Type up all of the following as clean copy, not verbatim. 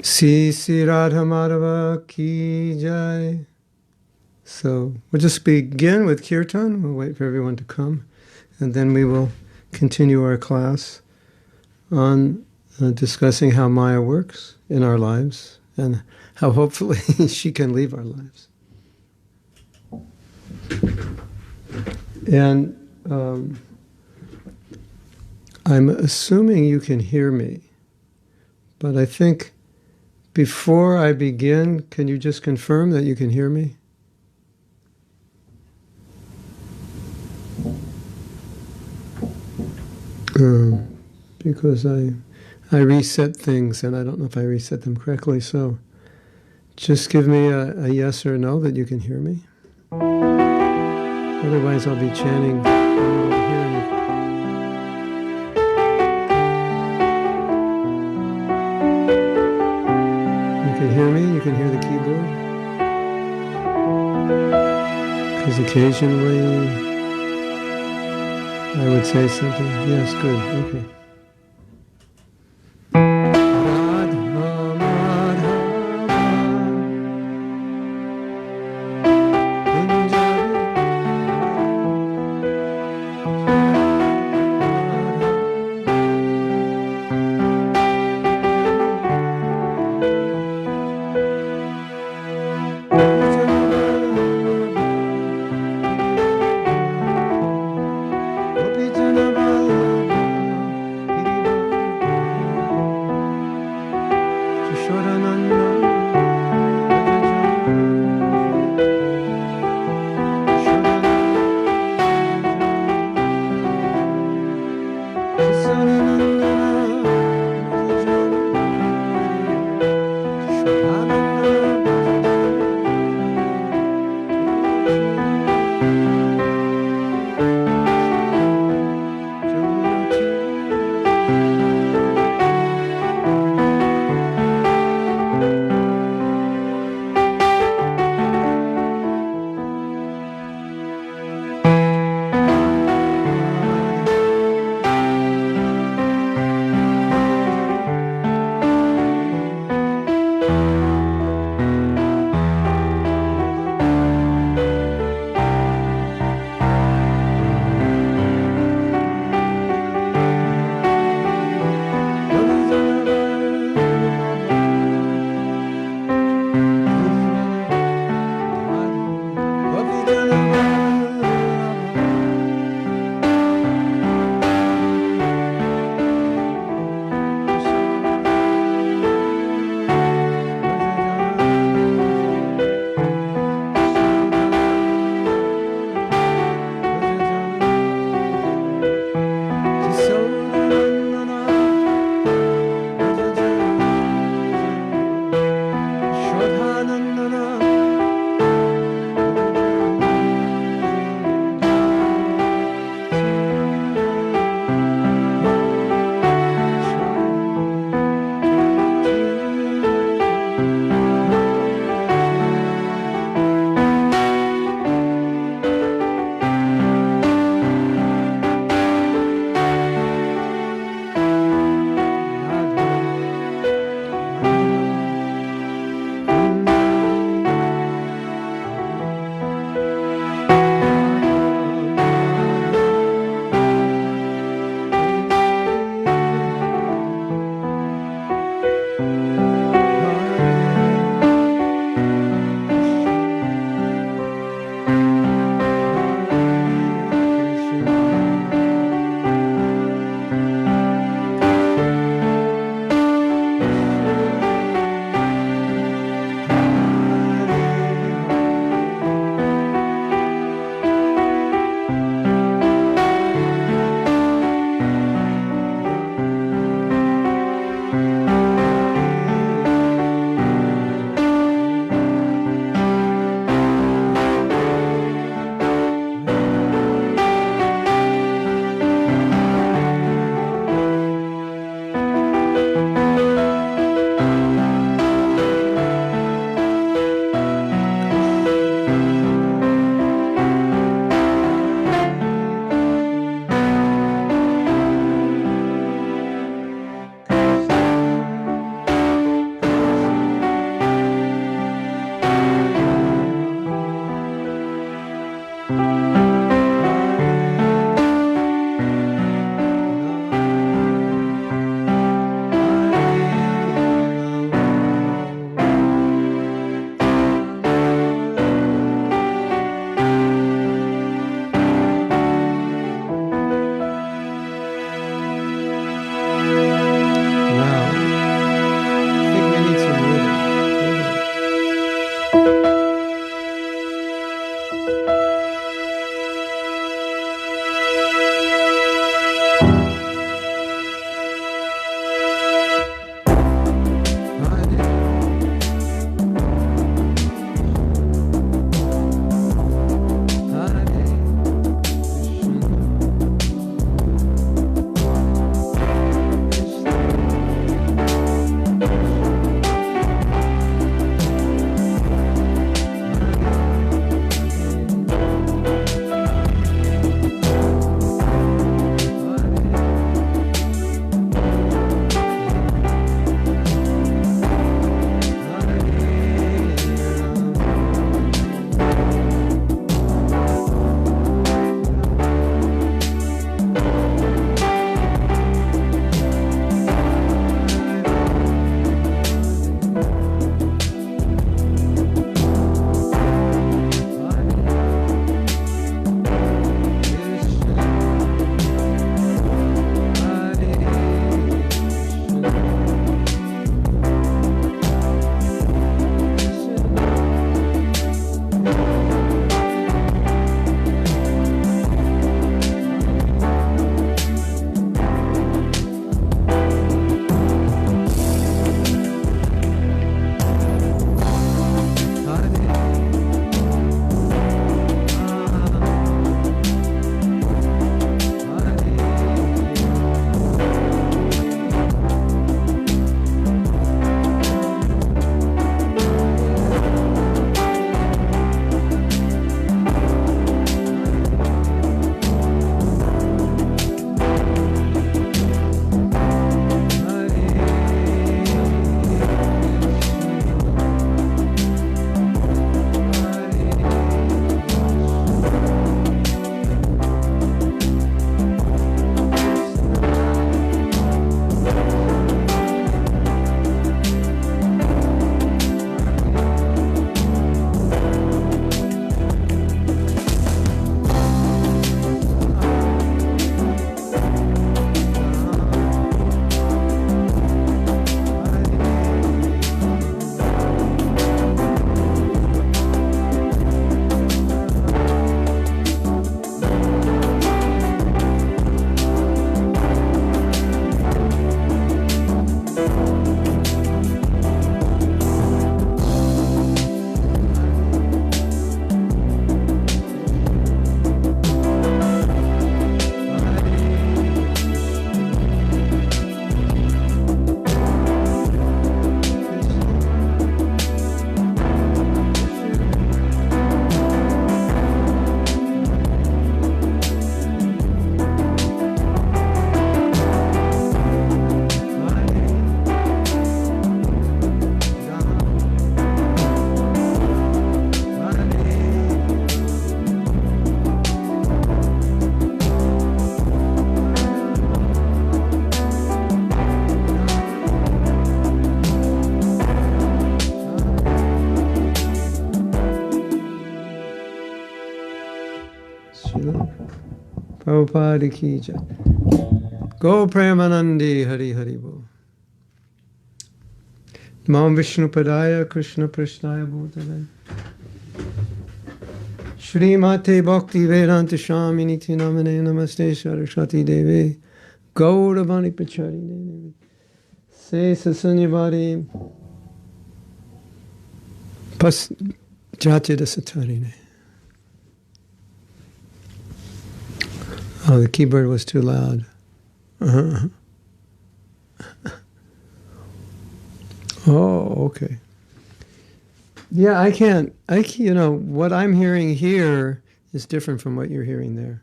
Si Radha Madhava Ki Jai. So we'll just begin with Kirtan. We'll wait for everyone to come. And then we will continue our class on discussing how Maya works in our lives and how hopefully she can leave our lives. And I'm assuming you can hear me, but I think before I begin, can you just confirm that you can hear me? Because I reset things and I don't know if I reset them correctly, so just give me a yes or no that you can hear me. Otherwise I'll be chanting. I won't hear anything. You can hear me? You can hear the keyboard? Because occasionally I would say something. Yes, good. Okay. Prabhupada ki jai. Go Premanandi Hari Hari Bol. Mam Vishnu Padaya Krishna Prishnaya Bhutale. Srimate Bhakti Vedanta Shamini Tinamane Namaste Saraswati Devi. Gauravani Pachari Devi. Se Sasanyavadi Pas Jatida Satarine. Oh, the keyboard was too loud. Uh-huh. Oh, okay. Yeah, what I'm hearing here is different from what you're hearing there.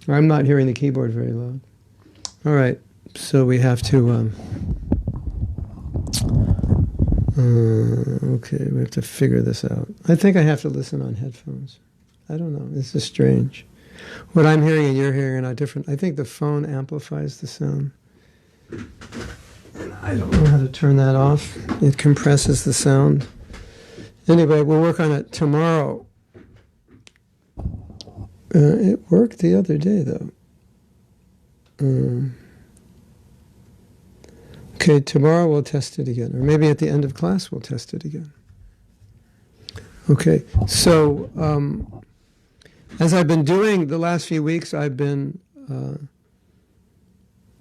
I'm not hearing the keyboard very loud. All right, so we have to, okay, we have to figure this out. I think I have to listen on headphones. I don't know, this is strange. What I'm hearing and you're hearing are not different. I think the phone amplifies the sound. And I don't know how to turn that off. It compresses the sound. Anyway, we'll work on it tomorrow. It worked the other day, though. Okay, tomorrow we'll test it again. Or maybe at the end of class we'll test it again. Okay, so as I've been doing the last few weeks, I've been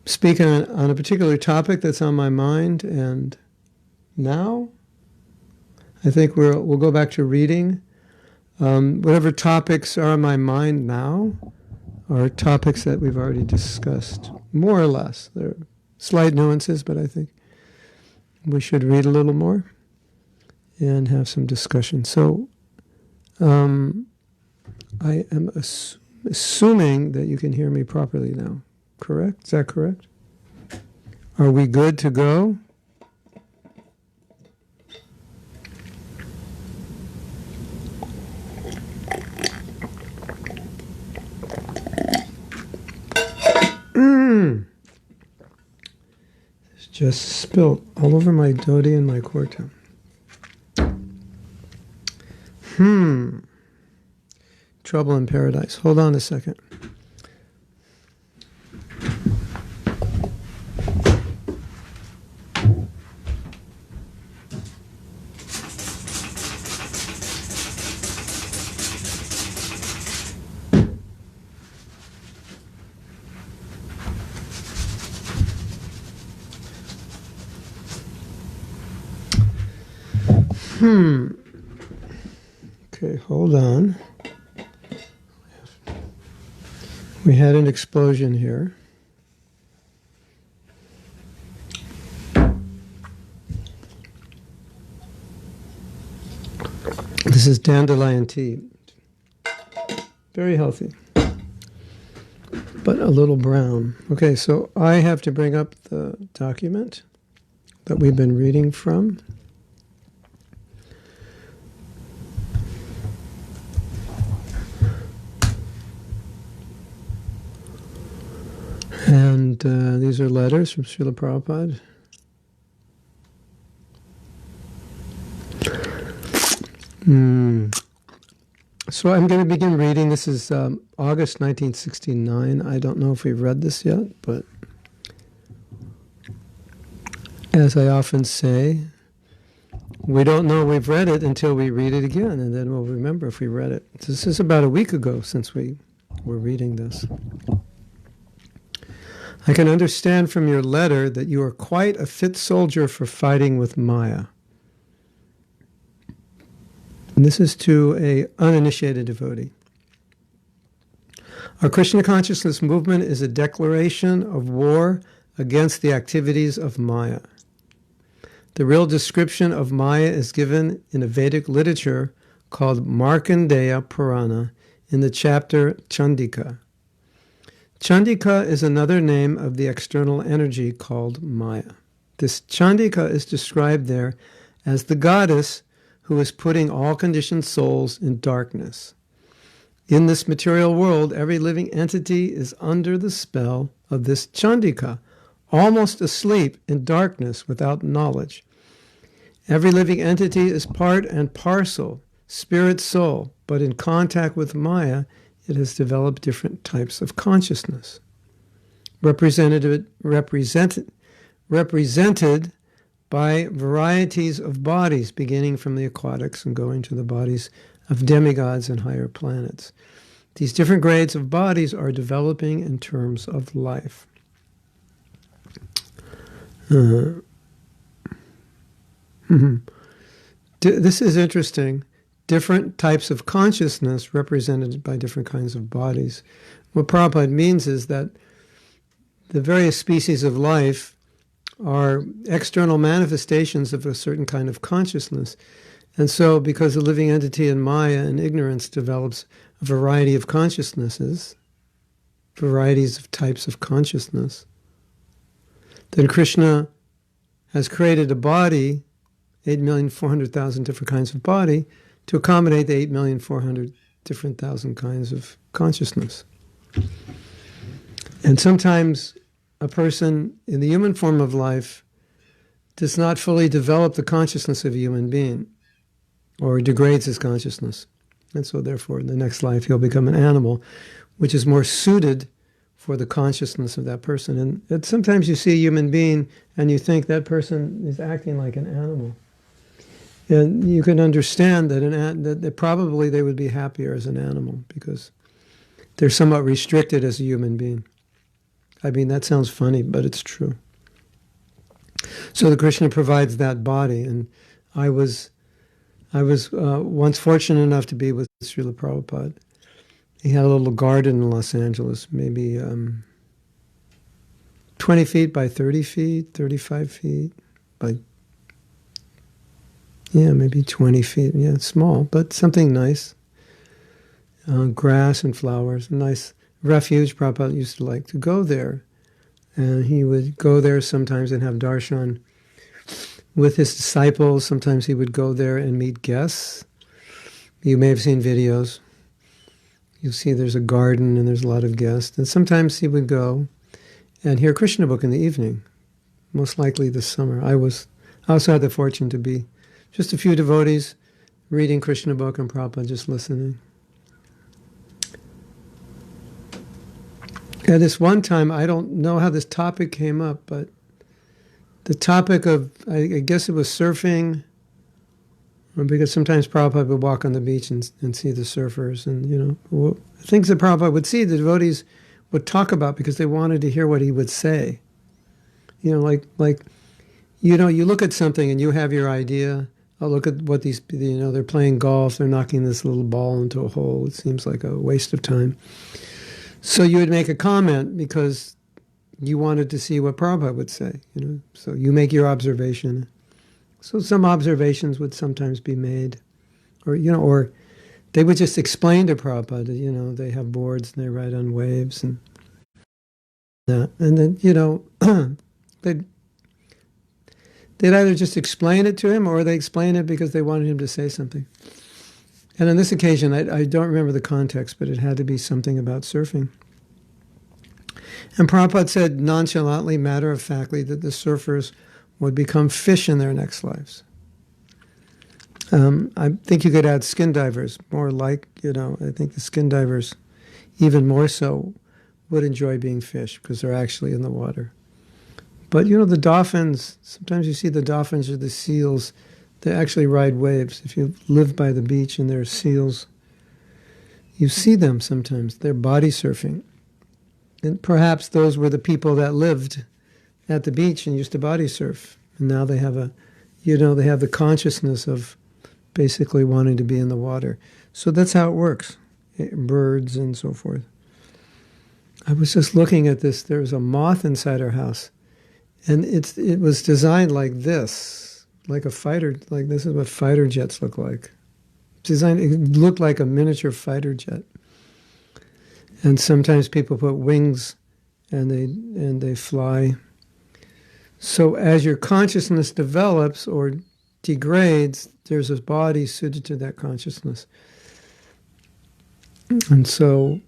speaking on a particular topic that's on my mind, and now I think we'll go back to reading. Whatever topics are on my mind now are topics that we've already discussed, more or less. There are slight nuances, but I think we should read a little more and have some discussion. So I am assuming that you can hear me properly now. Correct? Is that correct? Are we good to go? It's just spilled all over my dhoti and my kurta. Trouble in paradise. Hold on a second. Okay, hold on. We had an explosion here. This is dandelion tea. Very healthy, but a little brown. Okay, so I have to bring up the document that we've been reading from. And these are letters from Srila Prabhupada. So I'm going to begin reading. This is August 1969. I don't know if we've read this yet, but as I often say, we don't know we've read it until we read it again, and then we'll remember if we read it. This is about a week ago since we were reading this. I can understand from your letter that you are quite a fit soldier for fighting with Maya. And this is to an uninitiated devotee. Our Krishna consciousness movement is a declaration of war against the activities of Maya. The real description of Maya is given in a Vedic literature called Markandeya Purana in the chapter Chandika. Chandika is another name of the external energy called Maya. This Chandika is described there as the goddess who is putting all conditioned souls in darkness. In this material world, every living entity is under the spell of this Chandika, almost asleep in darkness without knowledge. Every living entity is part and parcel, spirit soul, but in contact with Maya it has developed different types of consciousness, represented by varieties of bodies, beginning from the aquatics and going to the bodies of demigods and higher planets. These different grades of bodies are developing in terms of life. This is interesting. Different types of consciousness represented by different kinds of bodies. What Prabhupada means is that the various species of life are external manifestations of a certain kind of consciousness. And so, because the living entity in Maya and ignorance develops a variety of consciousnesses, varieties of types of consciousness, then Krishna has created a body, 8,400,000 different kinds of body, to accommodate the 8,400,000 different kinds of consciousness. And sometimes a person in the human form of life does not fully develop the consciousness of a human being, or degrades his consciousness. And so therefore, in the next life, he'll become an animal, which is more suited for the consciousness of that person. And sometimes you see a human being and you think that person is acting like an animal. And you can understand that probably they would be happier as an animal because they're somewhat restricted as a human being. I mean, that sounds funny, but it's true. So the Krishna provides that body, and I was once fortunate enough to be with Srila Prabhupada. He had a little garden in Los Angeles, maybe 20 feet by 30 feet, 35 feet by, maybe 20 feet. Yeah, it's small, but something nice. Grass and flowers, nice refuge. Prabhupada used to like to go there. And he would go there sometimes and have darshan with his disciples. Sometimes he would go there and meet guests. You may have seen videos. You'll see there's a garden and there's a lot of guests. And sometimes he would go and hear Krishna book in the evening, most likely this summer. I also had the fortune to be just a few devotees reading Krishna book and Prabhupada just listening. At this one time, I don't know how this topic came up, but the topic of, I guess it was surfing, because sometimes Prabhupada would walk on the beach and see the surfers, and, things that Prabhupada would see, the devotees would talk about because they wanted to hear what he would say. You look at something and you have your idea. Oh, look at what these, they're playing golf, they're knocking this little ball into a hole. It seems like a waste of time. So you would make a comment because you wanted to see what Prabhupada would say, So you make your observation. So some observations would sometimes be made, or they would just explain to Prabhupada, they have boards and they ride on waves and that. And then, they'd either just explain it to him or they explain it because they wanted him to say something. And on this occasion, I don't remember the context, but it had to be something about surfing. And Prabhupada said nonchalantly, matter-of-factly, that the surfers would become fish in their next lives. I think you could add skin divers, more like, I think the skin divers, even more so, would enjoy being fish because they're actually in the water. But, the dolphins, sometimes you see the dolphins or the seals, they actually ride waves. If you live by the beach and there are seals, you see them sometimes. They're body surfing. And perhaps those were the people that lived at the beach and used to body surf. And now they have they have the consciousness of basically wanting to be in the water. So that's how it works. Birds and so forth. I was just looking at this. There was a moth inside our house. And it was designed like this, like a fighter, like this is what fighter jets look like. It looked like a miniature fighter jet. And sometimes people put wings and they fly. So as your consciousness develops or degrades, there's a body suited to that consciousness. And so,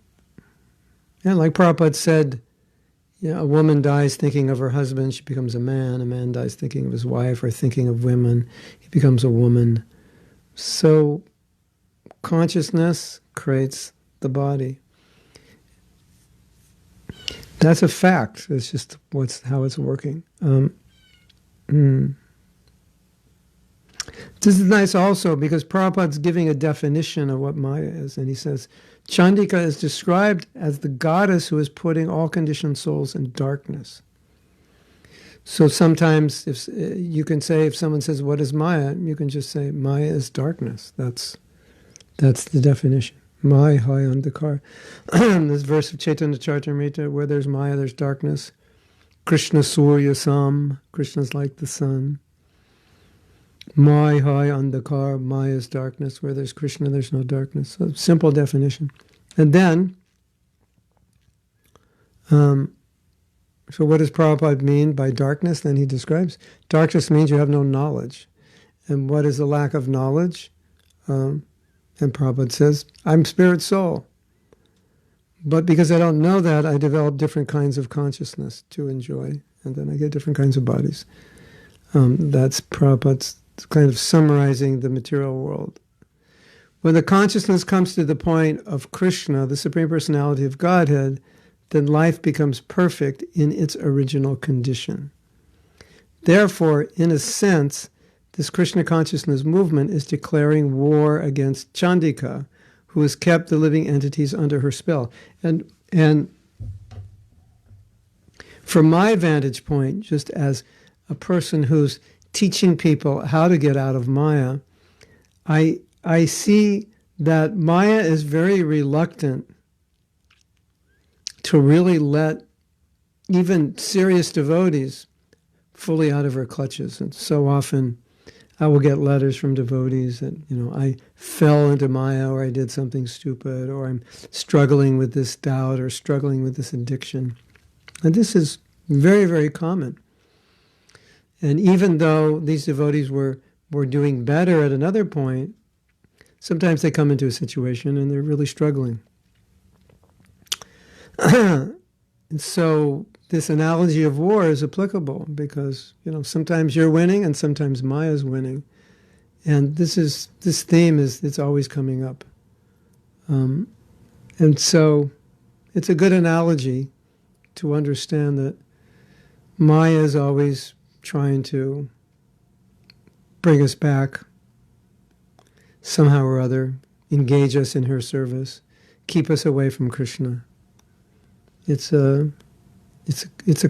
like Prabhupada said, a woman dies thinking of her husband, she becomes a man dies thinking of his wife or thinking of women, he becomes a woman. So consciousness creates the body. That's a fact. It's just how it's working. This is nice also because Prabhupada's giving a definition of what Maya is. And he says, Chandika is described as the goddess who is putting all conditioned souls in darkness. So sometimes if you can say, if someone says, what is Maya? You can just say, Maya is darkness. That's the definition. Maya hai andhakar. This verse of Chaitanya Charitamrita, where there's Maya, there's darkness. Krishna Surya Sam. Krishna's like the sun. Maya hai andhakar. Maya is darkness. Where there's Krishna, there's no darkness. So simple definition. And then, so what does Prabhupada mean by darkness? Then he describes, darkness means you have no knowledge. And what is the lack of knowledge? And Prabhupada says, I'm spirit soul. But because I don't know that, I develop different kinds of consciousness to enjoy. And then I get different kinds of bodies. That's Prabhupada's kind of summarizing the material world. When the consciousness comes to the point of Krishna, the Supreme Personality of Godhead, then life becomes perfect in its original condition. Therefore, in a sense, this Krishna consciousness movement is declaring war against Chandika, who has kept the living entities under her spell. And from my vantage point, just as a person who's teaching people how to get out of Maya, I see that Maya is very reluctant to really let even serious devotees fully out of her clutches. And so often I will get letters from devotees that, I fell into Maya, or I did something stupid, or I'm struggling with this doubt or struggling with this addiction. And this is very, very common. And even though these devotees were doing better at another point, sometimes they come into a situation and they're really struggling. And so this analogy of war is applicable because, sometimes you're winning and sometimes Maya's winning. And this theme it's always coming up. And so it's a good analogy to understand that Maya is always trying to bring us back somehow or other, engage us in her service, keep us away from Krishna. It's a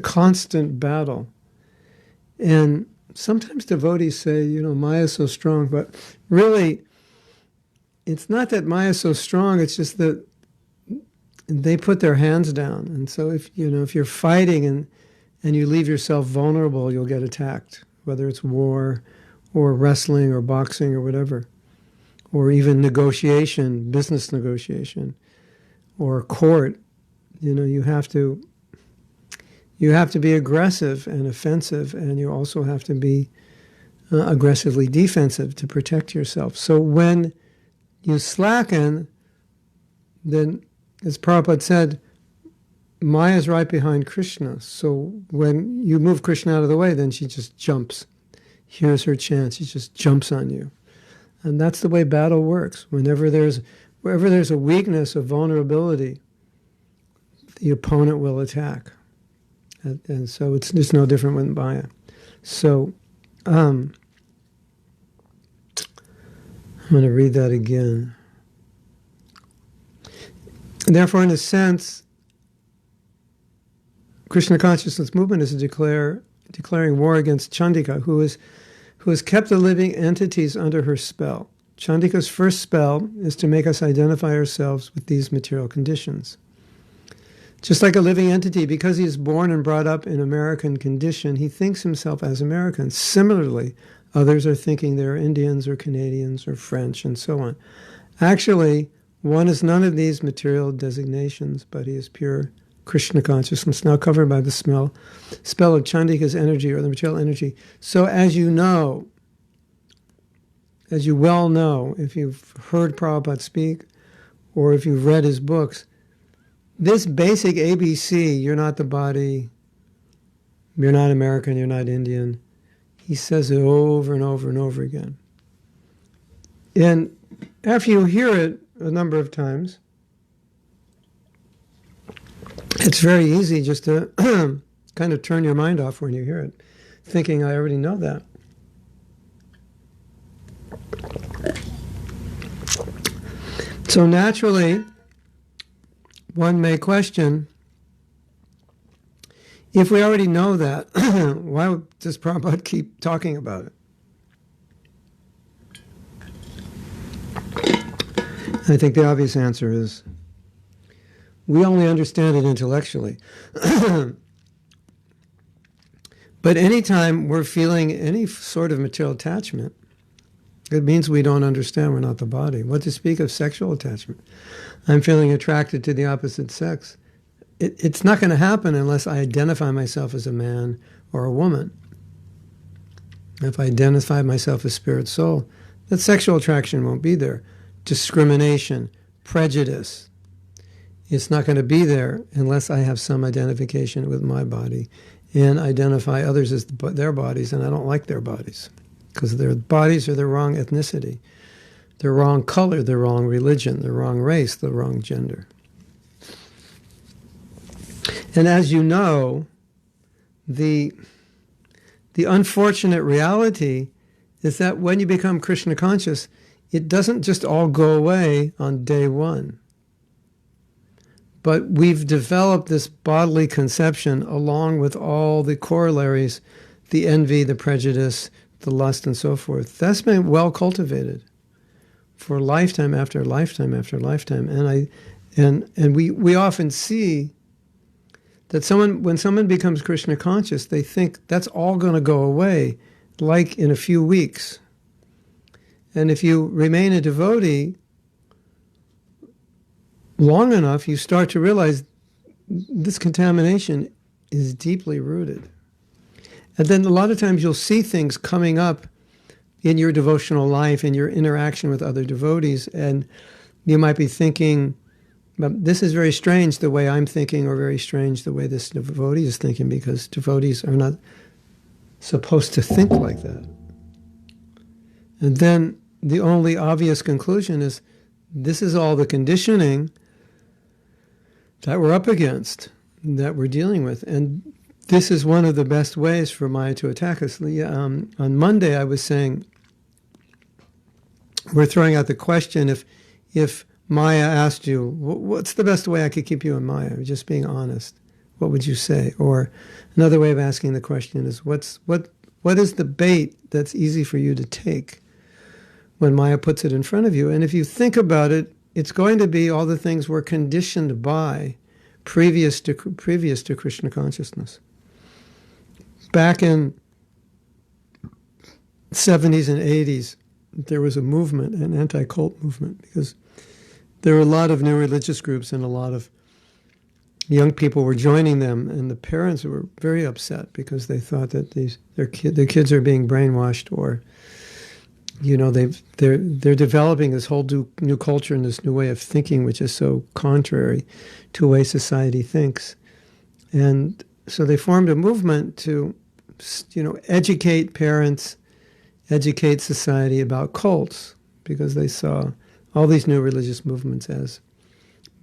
constant battle. And sometimes devotees say, Maya is so strong, but really, it's not that Maya is so strong, it's just that they put their hands down. And so if you're fighting and you leave yourself vulnerable, you'll get attacked, whether it's war or wrestling or boxing or whatever, or even negotiation, business negotiation, or court. You have to be aggressive and offensive, and you also have to be aggressively defensive to protect yourself. So when you slacken, then, as Prabhupada said, Maya is right behind Krishna. So when you move Krishna out of the way, then she just jumps. Here's her chance. She just jumps on you. And that's the way battle works. Wherever there's a weakness, a vulnerability, the opponent will attack. And so it's no different with Maya. So I'm going to read that again. And therefore, in a sense, Krishna consciousness movement is declaring war against Chandika, who has kept the living entities under her spell. Chandika's first spell is to make us identify ourselves with these material conditions. Just like a living entity, because he is born and brought up in American condition, he thinks himself as American. Similarly, others are thinking they're Indians or Canadians or French and so on. Actually, one is none of these material designations, but he is pure Krishna consciousness, now covered by the spell of Chandika's energy, or the material energy. So as you well know, if you've heard Prabhupada speak, or if you've read his books, this basic ABC, you're not the body, you're not American, you're not Indian, he says it over and over and over again. And after you hear it a number of times, It's very easy just to kind of turn your mind off when you hear it, thinking, I already know that. So naturally, one may question, if we already know that, why does Prabhupada keep talking about it? I think the obvious answer is, we only understand it intellectually. But anytime we're feeling any sort of material attachment, it means we don't understand we're not the body. What to speak of sexual attachment? I'm feeling attracted to the opposite sex. It's not going to happen unless I identify myself as a man or a woman. If I identify myself as spirit soul, that sexual attraction won't be there. Discrimination, prejudice, it's not going to be there unless I have some identification with my body and identify others as their bodies, and I don't like their bodies because their bodies are the wrong ethnicity, the wrong color, the wrong religion, the wrong race, the wrong gender. And as you know, the unfortunate reality is that when you become Krishna conscious, it doesn't just all go away on day one. But we've developed this bodily conception along with all the corollaries, the envy, the prejudice, the lust, and so forth. That's been well cultivated for lifetime after lifetime after lifetime. And we often see that when someone becomes Krishna conscious, they think that's all going to go away, like in a few weeks. And if you remain a devotee long enough, you start to realize this contamination is deeply rooted. And then a lot of times you'll see things coming up in your devotional life, in your interaction with other devotees, and you might be thinking, this is very strange the way I'm thinking, or very strange the way this devotee is thinking, because devotees are not supposed to think like that. And then the only obvious conclusion is, this is all the conditioning that we're up against, that we're dealing with. And this is one of the best ways for Maya to attack us. On Monday I was saying, we're throwing out the question, if Maya asked you, what's the best way I could keep you in Maya? Just being honest. What would you say? Or another way of asking the question is, what is the bait that's easy for you to take when Maya puts it in front of you? And if you think about it, it's going to be all the things we're conditioned by previous to Krishna consciousness. Back in 70s and 80s, there was a movement, an anti-cult movement, because there were a lot of new religious groups and a lot of young people were joining them, and the parents were very upset because they thought that their kids are being brainwashed, or they're developing this whole new culture and this new way of thinking, which is so contrary to the way society thinks. And so they formed a movement to, educate parents, educate society about cults, because they saw all these new religious movements as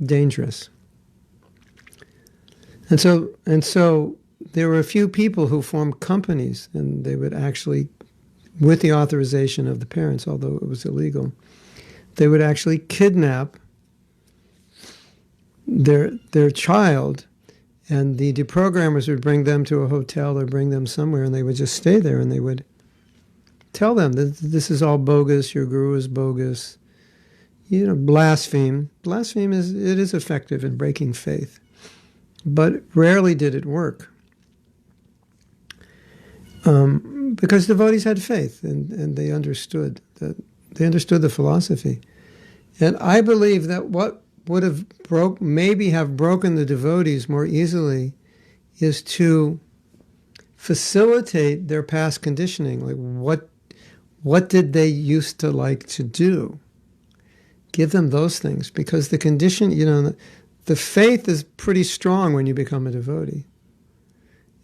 dangerous. And so there were a few people who formed companies, and they would actually, with the authorization of the parents, although it was illegal, they would actually kidnap their child, and the deprogrammers would bring them to a hotel or bring them somewhere, and they would just stay there, and they would tell them that this is all bogus, your guru is bogus. Blaspheme. Blaspheme is effective in breaking faith, but rarely did it work. Because devotees had faith, and they understood the philosophy. And I believe that what would have maybe have broken the devotees more easily is to facilitate their past conditioning. Like what did they used to like to do? Give them those things, because the condition, the faith is pretty strong when you become a devotee.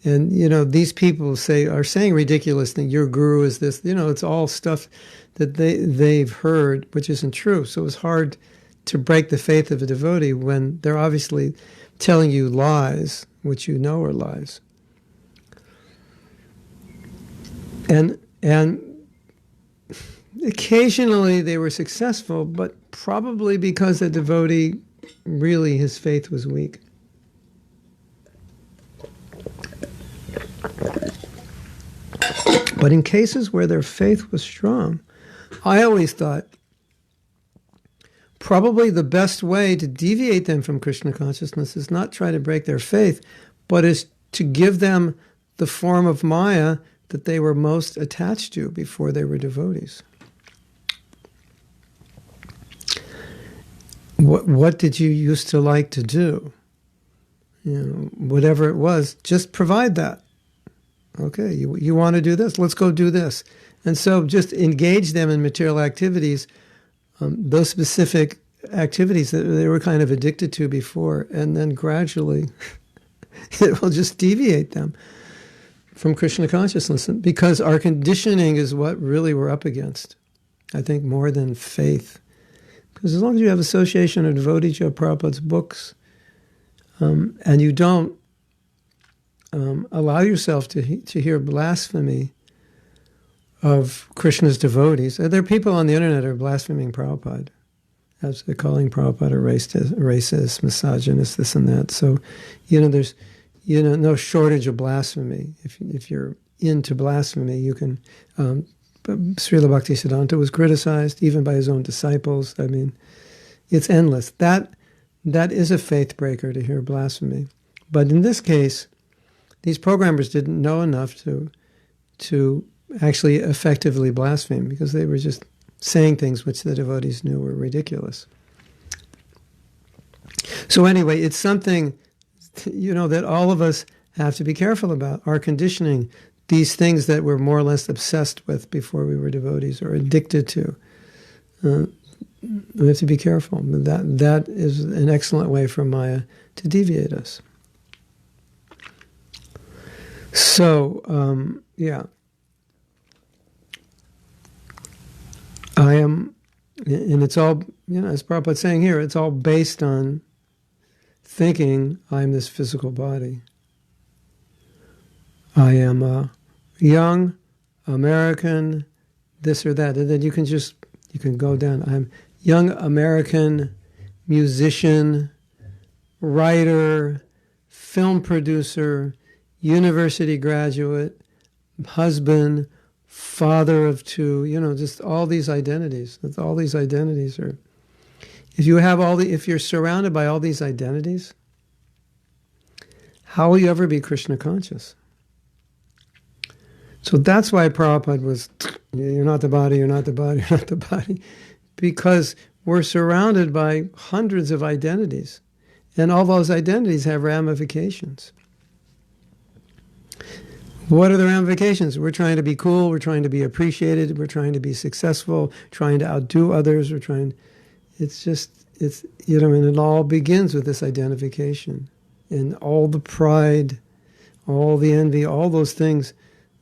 And, these people are saying ridiculous things. Your guru is this. It's all stuff that they've heard, which isn't true. So it's hard to break the faith of a devotee when they're obviously telling you lies, which you know are lies. And occasionally they were successful, but probably because the devotee, really his faith was weak. But in cases where their faith was strong, I always thought probably the best way to deviate them from Krishna consciousness is not try to break their faith, but is to give them the form of Maya that they were most attached to before they were devotees. What did you used to like to do? Whatever it was, just provide that. Okay, you want to do this? Let's go do this. And so just engage them in material activities, those specific activities that they were kind of addicted to before, and then gradually it will just deviate them from Krishna consciousness, because our conditioning is what really we're up against, I think, more than faith. Because as long as you have association of devotees, you have Prabhupada's books, and you don't allow yourself to hear blasphemy of Krishna's devotees. There are people on the internet who are blaspheming Prabhupada, as they're calling Prabhupada a racist, misogynist, this and that. So, there's no shortage of blasphemy. If you're into blasphemy, you can. Srila Bhaktisiddhanta was criticized even by his own disciples. I mean, it's endless. That is a faith breaker to hear blasphemy. But in this case, these programmers didn't know enough to actually effectively blaspheme, because they were just saying things which the devotees knew were ridiculous. So anyway, it's something, that all of us have to be careful about. Our conditioning, these things that we're more or less obsessed with before we were devotees or addicted to. We have to be careful. That is an excellent way for Maya to deviate us. So, I am, and it's all, as Prabhupada's saying here, it's all based on thinking I'm this physical body. I am a young American, this or that. And then you can go down. I'm young American musician, writer, film producer, university graduate, husband, father of two, just all these identities. All these identities are, if you're surrounded by all these identities, how will you ever be Krishna conscious? So that's why Prabhupada was, you're not the body, you're not the body, you're not the body. Because we're surrounded by hundreds of identities. And all those identities have ramifications. What are the ramifications? We're trying to be cool, we're trying to be appreciated, we're trying to be successful, trying to outdo others, and it all begins with this identification. And all the pride, all the envy, all those things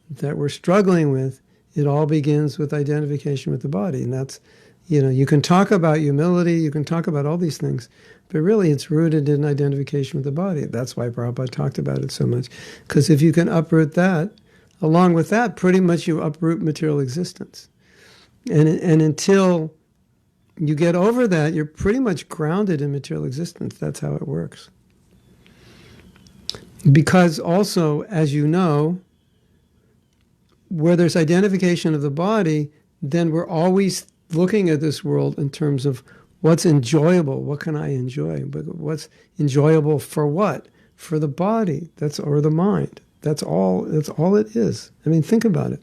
that we're struggling with, it all begins with identification with the body. And that's, you can talk about humility, you can talk about all these things, but really it's rooted in identification with the body. That's why Prabhupada talked about it so much. Because if you can uproot that, along with that, pretty much you uproot material existence. And until you get over that, you're pretty much grounded in material existence. That's how it works. Because also, as you know, where there's identification of the body, then we're always looking at this world in terms of what's enjoyable. What can I enjoy? But what's enjoyable for what? For the body, or the mind. That's all it is. I mean, think about it.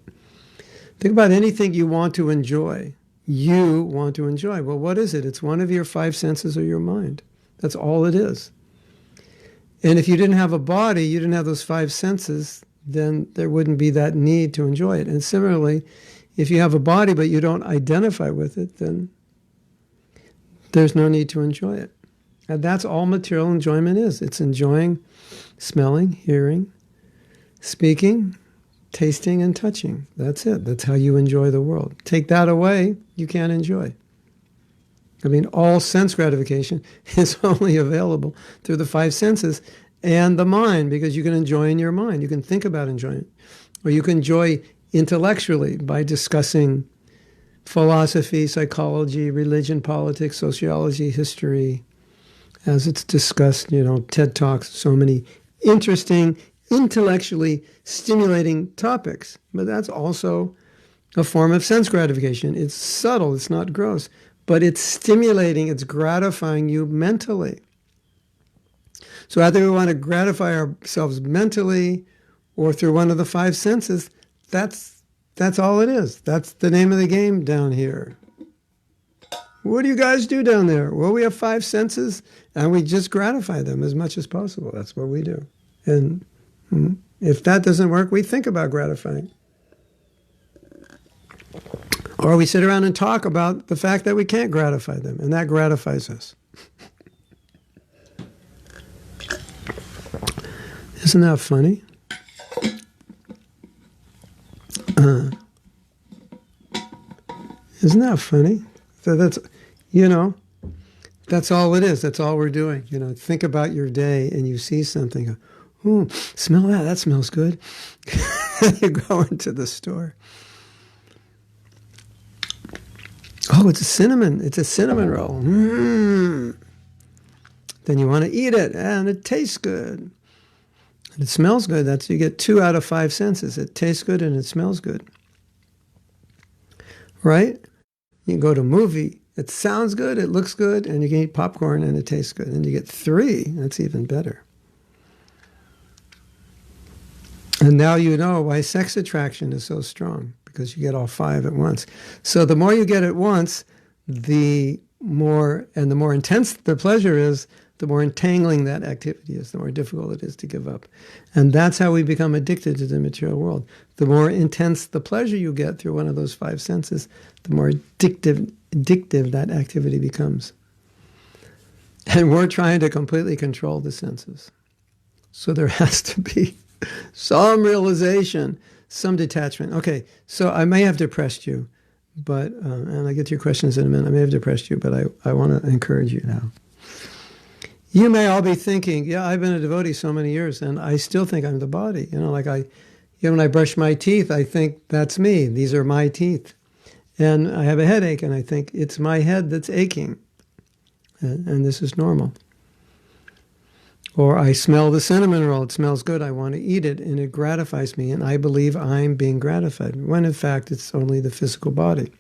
Think about anything you want to enjoy. You want to enjoy. Well, what is it? It's one of your five senses or your mind. That's all it is. And if you didn't have a body, you didn't have those five senses, then there wouldn't be that need to enjoy it. And similarly, if you have a body but you don't identify with it, then there's no need to enjoy it. And that's all material enjoyment is. It's enjoying smelling, hearing, speaking, tasting, and touching. That's it. That's how you enjoy the world. Take that away, you can't enjoy. I mean, all sense gratification is only available through the five senses and the mind, because you can enjoy in your mind. You can think about enjoying it. Or you can enjoy intellectually by discussing philosophy, psychology, religion, politics, sociology, history, as it's discussed, TED Talks, so many interesting, intellectually stimulating topics. But that's also a form of sense gratification. It's subtle, it's not gross, but it's stimulating, it's gratifying you mentally. So either we want to gratify ourselves mentally or through one of the five senses, that's all it is. That's the name of the game down here. What do you guys do down there? Well, we have five senses, and we just gratify them as much as possible. That's what we do. And if that doesn't work, we think about gratifying. Or we sit around and talk about the fact that we can't gratify them, and that gratifies us. Isn't that funny? Isn't that funny? So that's all it is. That's all we're doing. Think about your day and you see something. Ooh, smell that. That smells good. You go into the store. Oh, it's a cinnamon roll. Then you want to eat it, and it tastes good. And it smells good. You get 2 out of 5 senses. It tastes good and it smells good. Right? You can go to a movie. It sounds good, it looks good, and you can eat popcorn and it tastes good. And you get 3. That's even better. And now you know why sex attraction is so strong, because you get all 5 at once. So the more you get at once, the more intense the pleasure is, the more entangling that activity is, the more difficult it is to give up. And that's how we become addicted to the material world. The more intense the pleasure you get through one of those 5 senses, the more addictive that activity becomes. And we're trying to completely control the senses. So there has to be some realization, some detachment. Okay, so I may have depressed you, but, and I'll get to your questions in a minute. I may have depressed you, but I want to encourage you now. You may all be thinking, yeah, I've been a devotee so many years, and I still think I'm the body. When I brush my teeth, I think that's me. These are my teeth. And I have a headache, and I think it's my head that's aching. And this is normal. Or I smell the cinnamon roll. It smells good. I want to eat it, and it gratifies me, and I believe I'm being gratified, when in fact it's only the physical body.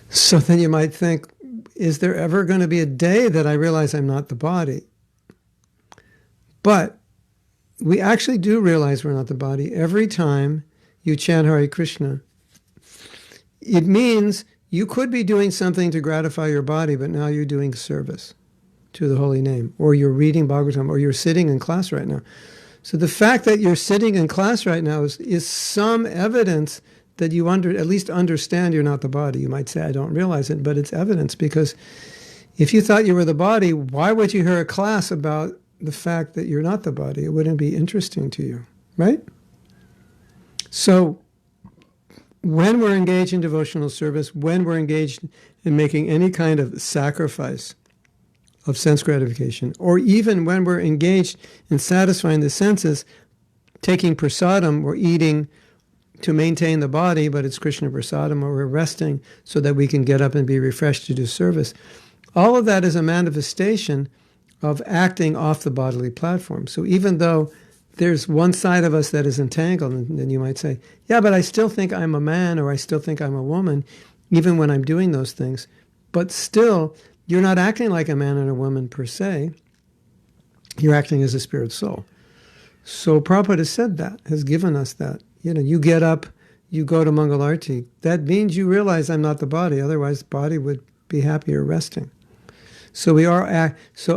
So then you might think, is there ever going to be a day that I realize I'm not the body? But we actually do realize we're not the body every time you chant Hare Krishna. It means you could be doing something to gratify your body, but now you're doing service to the holy name, or you're reading Bhagavatam, or you're sitting in class right now. So the fact that you're sitting in class right now is some evidence that you at least understand you're not the body. You might say, I don't realize it, but it's evidence, because if you thought you were the body, why would you hear a class about the fact that you're not the body? It wouldn't be interesting to you, right? So when we're engaged in devotional service, when we're engaged in making any kind of sacrifice of sense gratification, or even when we're engaged in satisfying the senses, taking prasadam or eating to maintain the body, but it's Krishna prasadam, or we're resting so that we can get up and be refreshed to do service. All of that is a manifestation of acting off the bodily platform. So even though there's one side of us that is entangled, and then you might say, yeah, but I still think I'm a man, or I still think I'm a woman, even when I'm doing those things. But still, you're not acting like a man and a woman per se. You're acting as a spirit soul. So Prabhupada has said that, has given us that. You get up, you go to Mangalarti. That means you realize I'm not the body. Otherwise, the body would be happier resting. So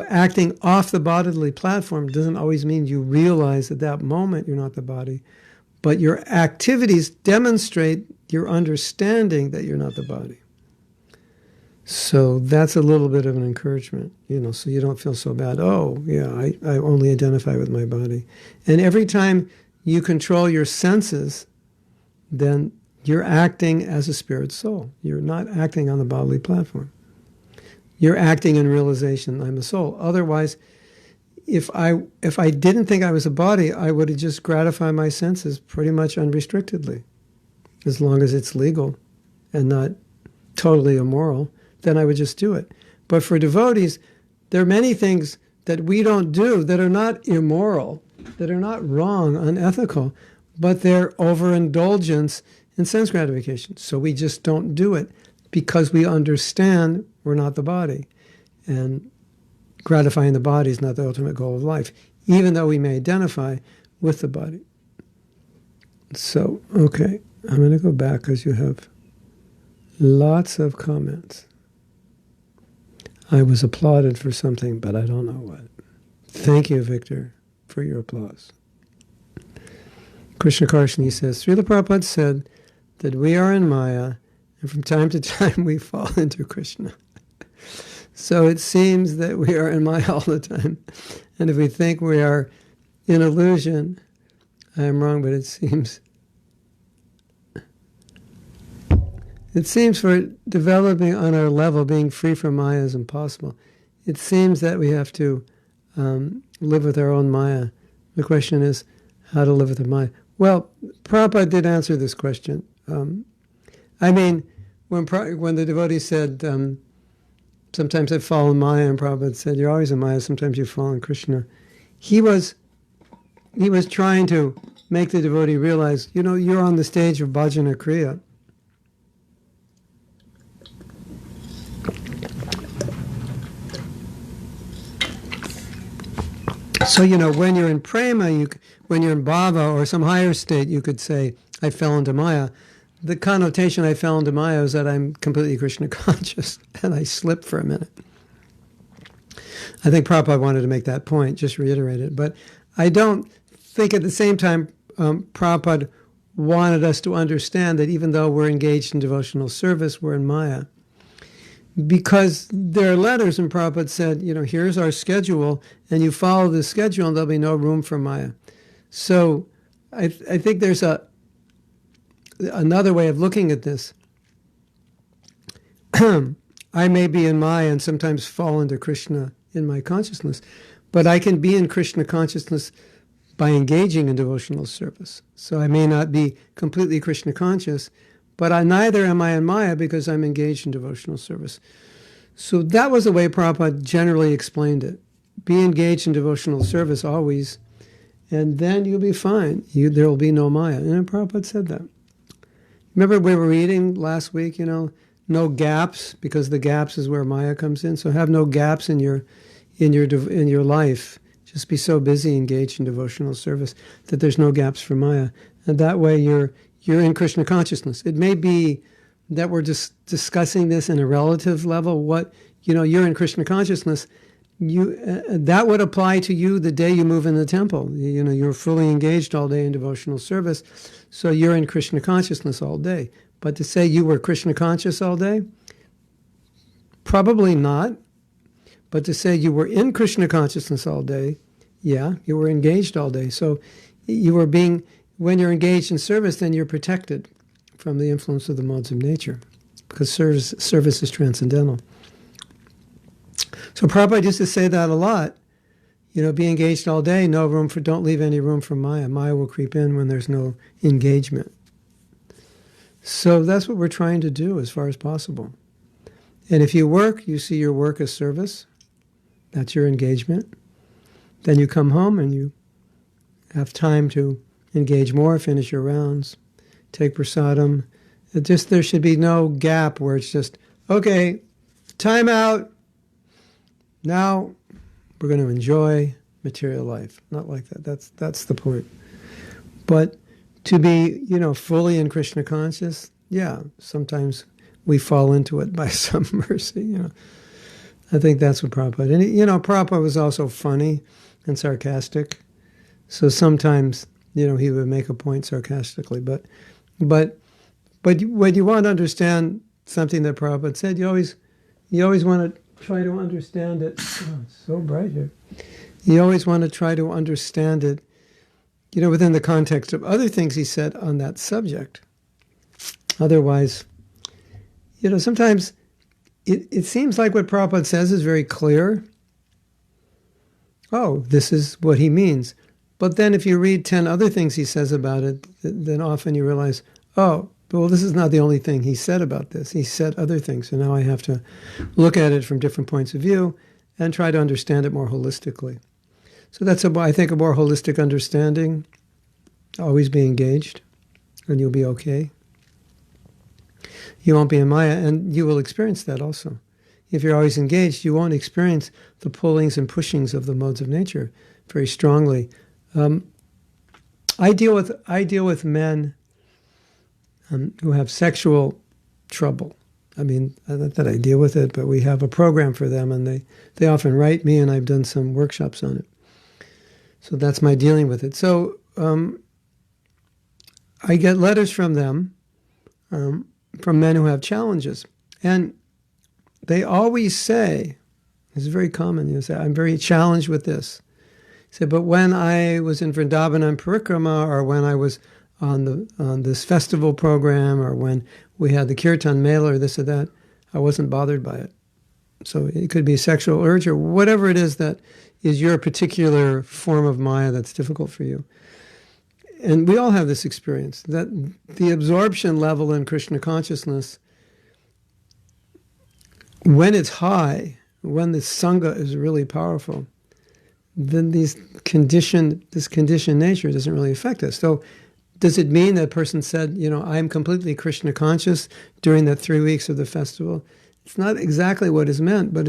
acting off the bodily platform doesn't always mean you realize at that moment you're not the body. But your activities demonstrate your understanding that you're not the body. So that's a little bit of an encouragement, so you don't feel so bad. Oh, yeah, I only identify with my body. And every time you control your senses, then you're acting as a spirit soul. You're not acting on the bodily platform. You're acting in realization, I'm a soul. Otherwise, if I didn't think I was a body, I would have just gratified my senses pretty much unrestrictedly. As long as it's legal and not totally immoral, then I would just do it. But for devotees, there are many things that we don't do that are not immoral, that are not wrong, unethical, but they're overindulgence in sense gratification. So we just don't do it because we understand we're not the body. And gratifying the body is not the ultimate goal of life, even though we may identify with the body. So, okay, I'm going to go back because you have lots of comments. I was applauded for something, but I don't know what. Thank you, Victor, for your applause. Krishna Karshani says, Srila Prabhupada said that we are in Maya, and from time to time we fall into Krishna. So it seems that we are in Maya all the time. And if we think we are in illusion, I am wrong, but it seems for developing on our level, being free from Maya is impossible. It seems that we have to live with our own Maya. The question is how to live with the Maya. Well, Prabhupada did answer this question. I mean, when the devotee said, sometimes I fall in Maya, and Prabhupada said, you're always in Maya, sometimes you fall in Krishna. He was trying to make the devotee realize, you're on the stage of bhajana kriya. So, when you're in prema, when you're in bhava or some higher state, you could say, I fell into Maya. The connotation I fell into Maya is that I'm completely Krishna conscious, and I slipped for a minute. I think Prabhupada wanted to make that point, just reiterate it. But I don't think at the same time Prabhupada wanted us to understand that even though we're engaged in devotional service, we're in Maya. Because there are letters, and Prabhupada said, here's our schedule, and you follow this schedule, and there'll be no room for Maya. So I think there's another way of looking at this. I may be in Maya and sometimes fall into Krishna in my consciousness, but I can be in Krishna consciousness by engaging in devotional service. So I may not be completely Krishna conscious, but neither am I in Maya because I'm engaged in devotional service. So that was the way Prabhupada generally explained it. Be engaged in devotional service always, and then you'll be fine. There will be no Maya. And Prabhupada said that. Remember we were reading last week, no gaps, because the gaps is where Maya comes in. So have no gaps in your life. Just be so busy engaged in devotional service that there's no gaps for Maya. And that way you're in Krishna consciousness. It may be that we're just discussing this in a relative level. You're in Krishna consciousness. That would apply to you the day you move in the temple. You're fully engaged all day in devotional service, so you're in Krishna consciousness all day. But to say you were Krishna conscious all day, probably not. But to say you were in Krishna consciousness all day, yeah, you were engaged all day. So when you're engaged in service, then you're protected from the influence of the modes of nature, because service is transcendental. So Prabhupada used to say that a lot. Be engaged all day, don't leave any room for Maya. Maya will creep in when there's no engagement. So that's what we're trying to do as far as possible. And if you work, you see your work as service. That's your engagement. Then you come home and you have time to engage more, finish your rounds, take prasadam. There should be no gap where it's just, okay, time out. Now we're going to enjoy material life. Not like that. That's the point. But to be, fully in Krishna conscious, yeah, sometimes we fall into it by some mercy, I think that's what Prabhupada, and Prabhupada was also funny and sarcastic. So sometimes, he would make a point sarcastically. But when you want to understand something that Prabhupada said, you always want to try to understand it. Oh, it's so bright here. You always want to try to understand it, within the context of other things he said on that subject. Otherwise, sometimes it seems like what Prabhupada says is very clear. Oh, this is what he means. But then if you read 10 other things he says about it, then often you realize, oh, well, this is not the only thing he said about this. He said other things. So now I have to look at it from different points of view and try to understand it more holistically. So that's, I think, a more holistic understanding. Always be engaged, and you'll be okay. You won't be in Maya, and you will experience that also. If you're always engaged, you won't experience the pullings and pushings of the modes of nature very strongly. I deal with men who have sexual trouble. I mean, not that I deal with it, but we have a program for them, and they often write me, and I've done some workshops on it. So that's my dealing with it. So I get letters from them, from men who have challenges, and they always say, this is very common, say, I'm very challenged with this. Say, but when I was in Vrindavan and Parikrama, or when I was on this festival program, or when we had the Kirtan Mela, or this or that, I wasn't bothered by it. So it could be a sexual urge, or whatever it is that is your particular form of Maya that's difficult for you. And we all have this experience, that the absorption level in Krishna consciousness, when it's high, when the Sangha is really powerful, then this conditioned nature doesn't really affect us. So does it mean that person said, I'm completely Krishna conscious during that 3 weeks of the festival? It's not exactly what is meant, but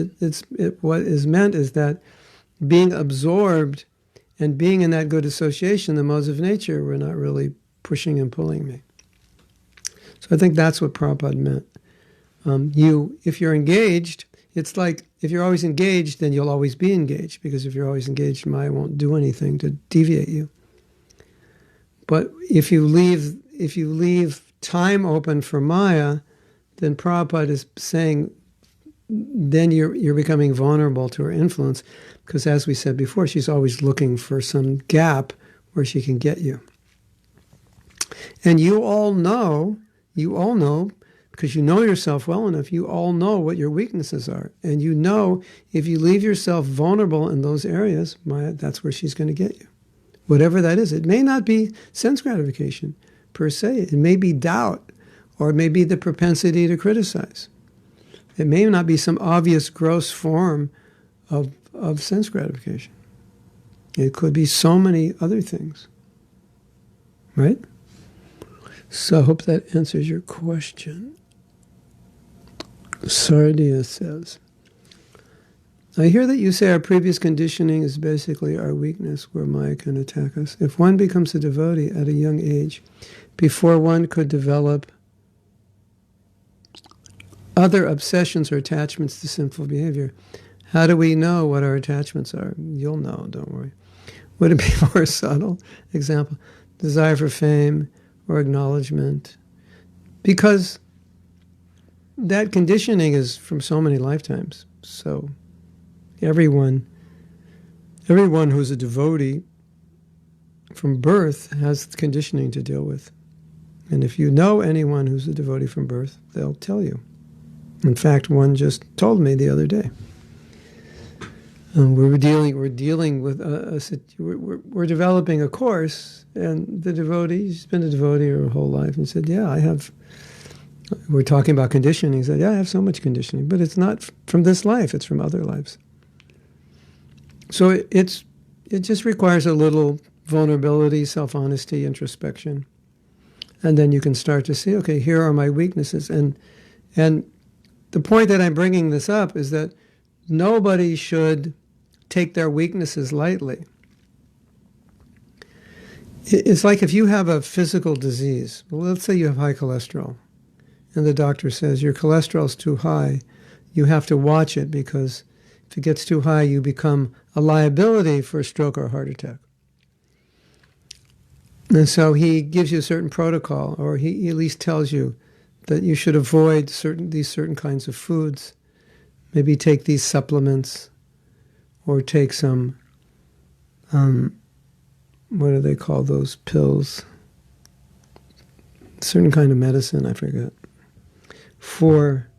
what is meant is that being absorbed and being in that good association, the modes of nature were not really pushing and pulling me. So I think that's what Prabhupada meant. If you're engaged, it's like if you're always engaged, then you'll always be engaged, because if you're always engaged, Maya won't do anything to deviate you. But if you leave time open for Maya, then Prabhupada is saying, then you're becoming vulnerable to her influence, because as we said before, she's always looking for some gap where she can get you. And you all know, because you know yourself well enough, you all know what your weaknesses are. And you know if you leave yourself vulnerable in those areas, Maya, that's where she's going to get you. Whatever that is. It may not be sense gratification per se. It may be doubt, or it may be the propensity to criticize. It may not be some obvious gross form of sense gratification. It could be so many other things. Right? So I hope that answers your question. Sardia says, I hear that you say our previous conditioning is basically our weakness where Maya can attack us. If one becomes a devotee at a young age, before one could develop other obsessions or attachments to sinful behavior, how do we know what our attachments are? You'll know, don't worry. Would it be more subtle? Example, desire for fame or acknowledgement? Because that conditioning is from so many lifetimes. So everyone who's a devotee from birth has conditioning to deal with. And if you know anyone who's a devotee from birth, they'll tell you. In fact, one just told me the other day. We're dealing with we're developing a course, and the devotee, he's been a devotee her whole life, and he said, yeah, I have. We're talking about conditioning. He said, yeah, I have so much conditioning, but it's not from this life; it's from other lives. So it just requires a little vulnerability, self-honesty, introspection, and then you can start to see, okay, here are my weaknesses, and the point that I'm bringing this up is that nobody should take their weaknesses lightly. It's like if you have a physical disease. Well, let's say you have high cholesterol, and the doctor says your cholesterol is too high. You have to watch it, because if it gets too high, you become a liability for a stroke or a heart attack. And so he gives you a certain protocol, or he at least tells you that you should avoid these certain kinds of foods. Maybe take these supplements, or take some, what do they call those pills? certain kind of medicine, I forget, for,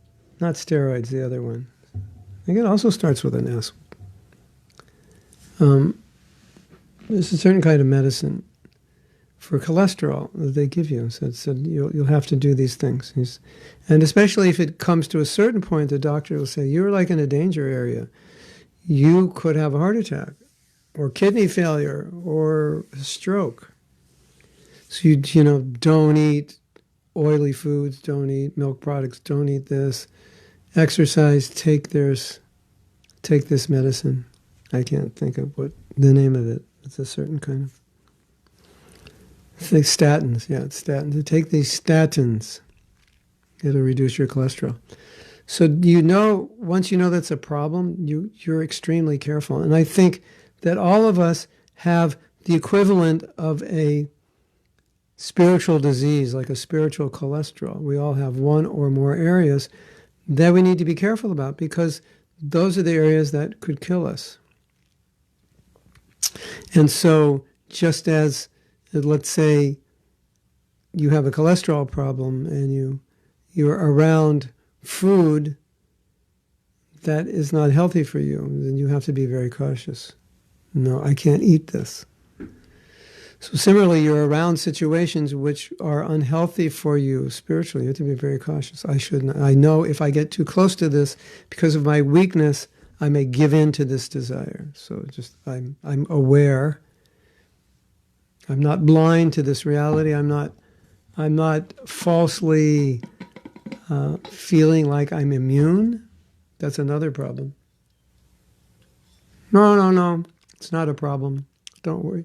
not steroids, the other one. I think it also starts with an S. There's a certain kind of medicine for cholesterol that they give you. So it said you'll have to do these things. And especially if it comes to a certain point, the doctor will say, you're like in a danger area. You could have a heart attack or kidney failure or a stroke. So don't eat oily foods, don't eat milk products, don't eat this. Exercise, take this medicine. I can't think of what the name of it. It's a certain kind of... statins. Yeah, it's statins. You take these statins, it'll reduce your cholesterol. So once you know that's a problem, you're extremely careful. And I think that all of us have the equivalent of a spiritual disease, like a spiritual cholesterol. We all have one or more areas that we need to be careful about, because those are the areas that could kill us. And so just as, let's say you have a cholesterol problem and you're around food that is not healthy for you, then you have to be very cautious. No, I can't eat this. So similarly, you're around situations which are unhealthy for you spiritually. You have to be very cautious. I know if I get too close to this, because of my weakness, I may give in to this desire. So I'm aware. I'm not blind to this reality. I'm not falsely feeling like I'm immune. That's another problem. No. It's not a problem. Don't worry.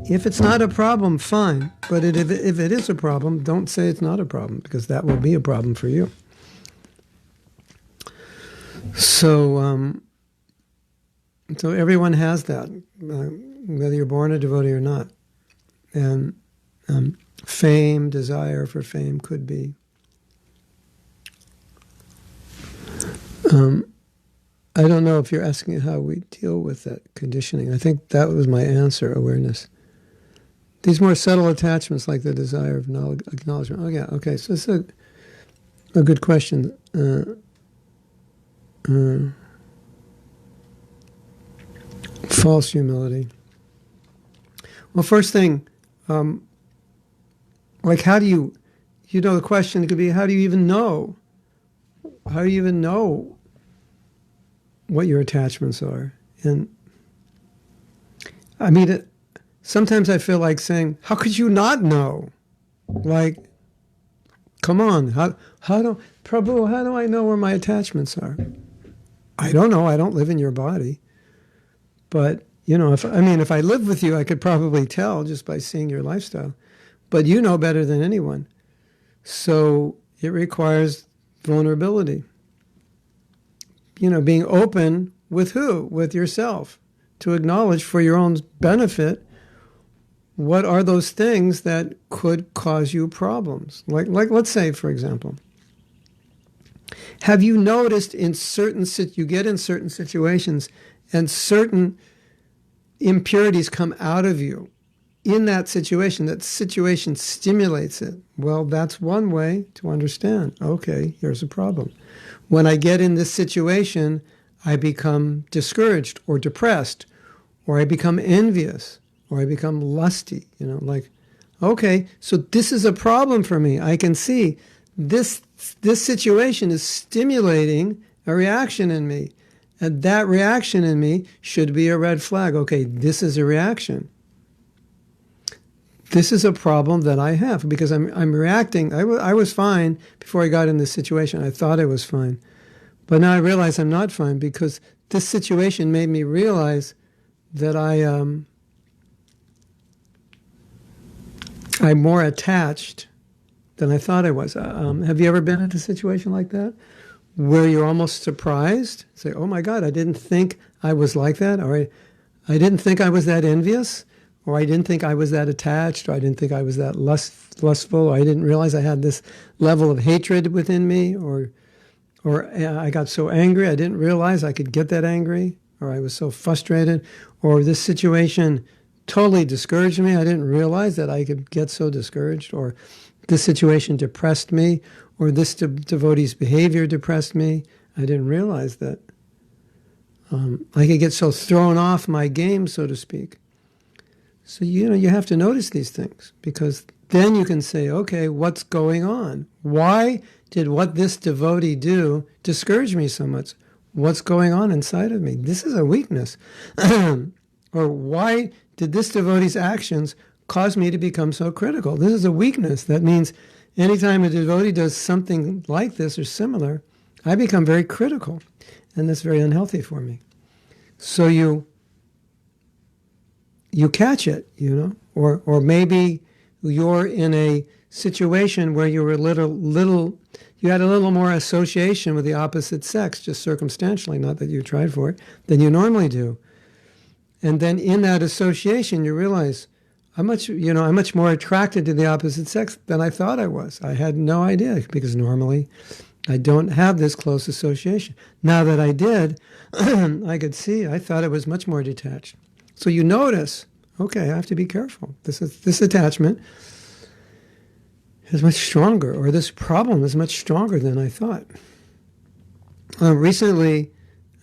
If it's not a problem, fine. But if it is a problem, don't say it's not a problem, because that will be a problem for you. So everyone has that, whether you're born a devotee or not. And fame, desire for fame could be. I don't know if you're asking how we deal with that conditioning. I think that was my answer, awareness. These more subtle attachments, like the desire of acknowledgement. Oh, yeah, okay, so it's a good question. False humility. Well, first thing, like how do you, the question could be, how do you even know? How do you even know what your attachments are? And I mean, sometimes I feel like saying, how could you not know? Like, come on, Prabhu, how do I know where my attachments are? I don't know, I don't live in your body. But, if I live with you, I could probably tell just by seeing your lifestyle. But you know better than anyone. So it requires vulnerability. Being open with who? With yourself. To acknowledge for your own benefit, what are those things that could cause you problems? Like let's say, for example, have you noticed you get in certain situations and certain impurities come out of you in that situation stimulates it? Well, that's one way to understand. Okay, here's a problem. When I get in this situation, I become discouraged or depressed, or I become envious, or I become lusty, okay, so this is a problem for me. I can see this situation is stimulating a reaction in me. And that reaction in me should be a red flag. Okay, this is a reaction. This is a problem that I have because I'm reacting. I was fine before I got in this situation. I thought I was fine. But now I realize I'm not fine because this situation made me realize that I'm more attached than I thought I was. Have you ever been in a situation like that? Where you're almost surprised, say, oh my God, I didn't think I was like that, or I didn't think I was that envious, or I didn't think I was that attached, or I didn't think I was that lustful, or I didn't realize I had this level of hatred within me, or I got so angry I didn't realize I could get that angry, or I was so frustrated, or this situation totally discouraged me. I didn't realize that I could get so discouraged, or this situation depressed me, or this devotee's behavior depressed me. I didn't realize that I could get so thrown off my game, so to speak. So, you have to notice these things, because then you can say, okay, what's going on? Why did what this devotee do discourage me so much? What's going on inside of me? This is a weakness. Or why did this devotee's actions cause me to become so critical? This is a weakness. That means anytime a devotee does something like this or similar, I become very critical, and that's very unhealthy for me. So you catch it, or maybe you're in a situation where you were you had a little more association with the opposite sex, just circumstantially, not that you tried for it, than you normally do. And then in that association, you realize I'm much more attracted to the opposite sex than I thought I was. I had no idea, because normally I don't have this close association. Now that I did, I could see, I thought it was much more detached. So you notice, okay, I have to be careful. This attachment is much stronger, or this problem is much stronger than I thought. Recently,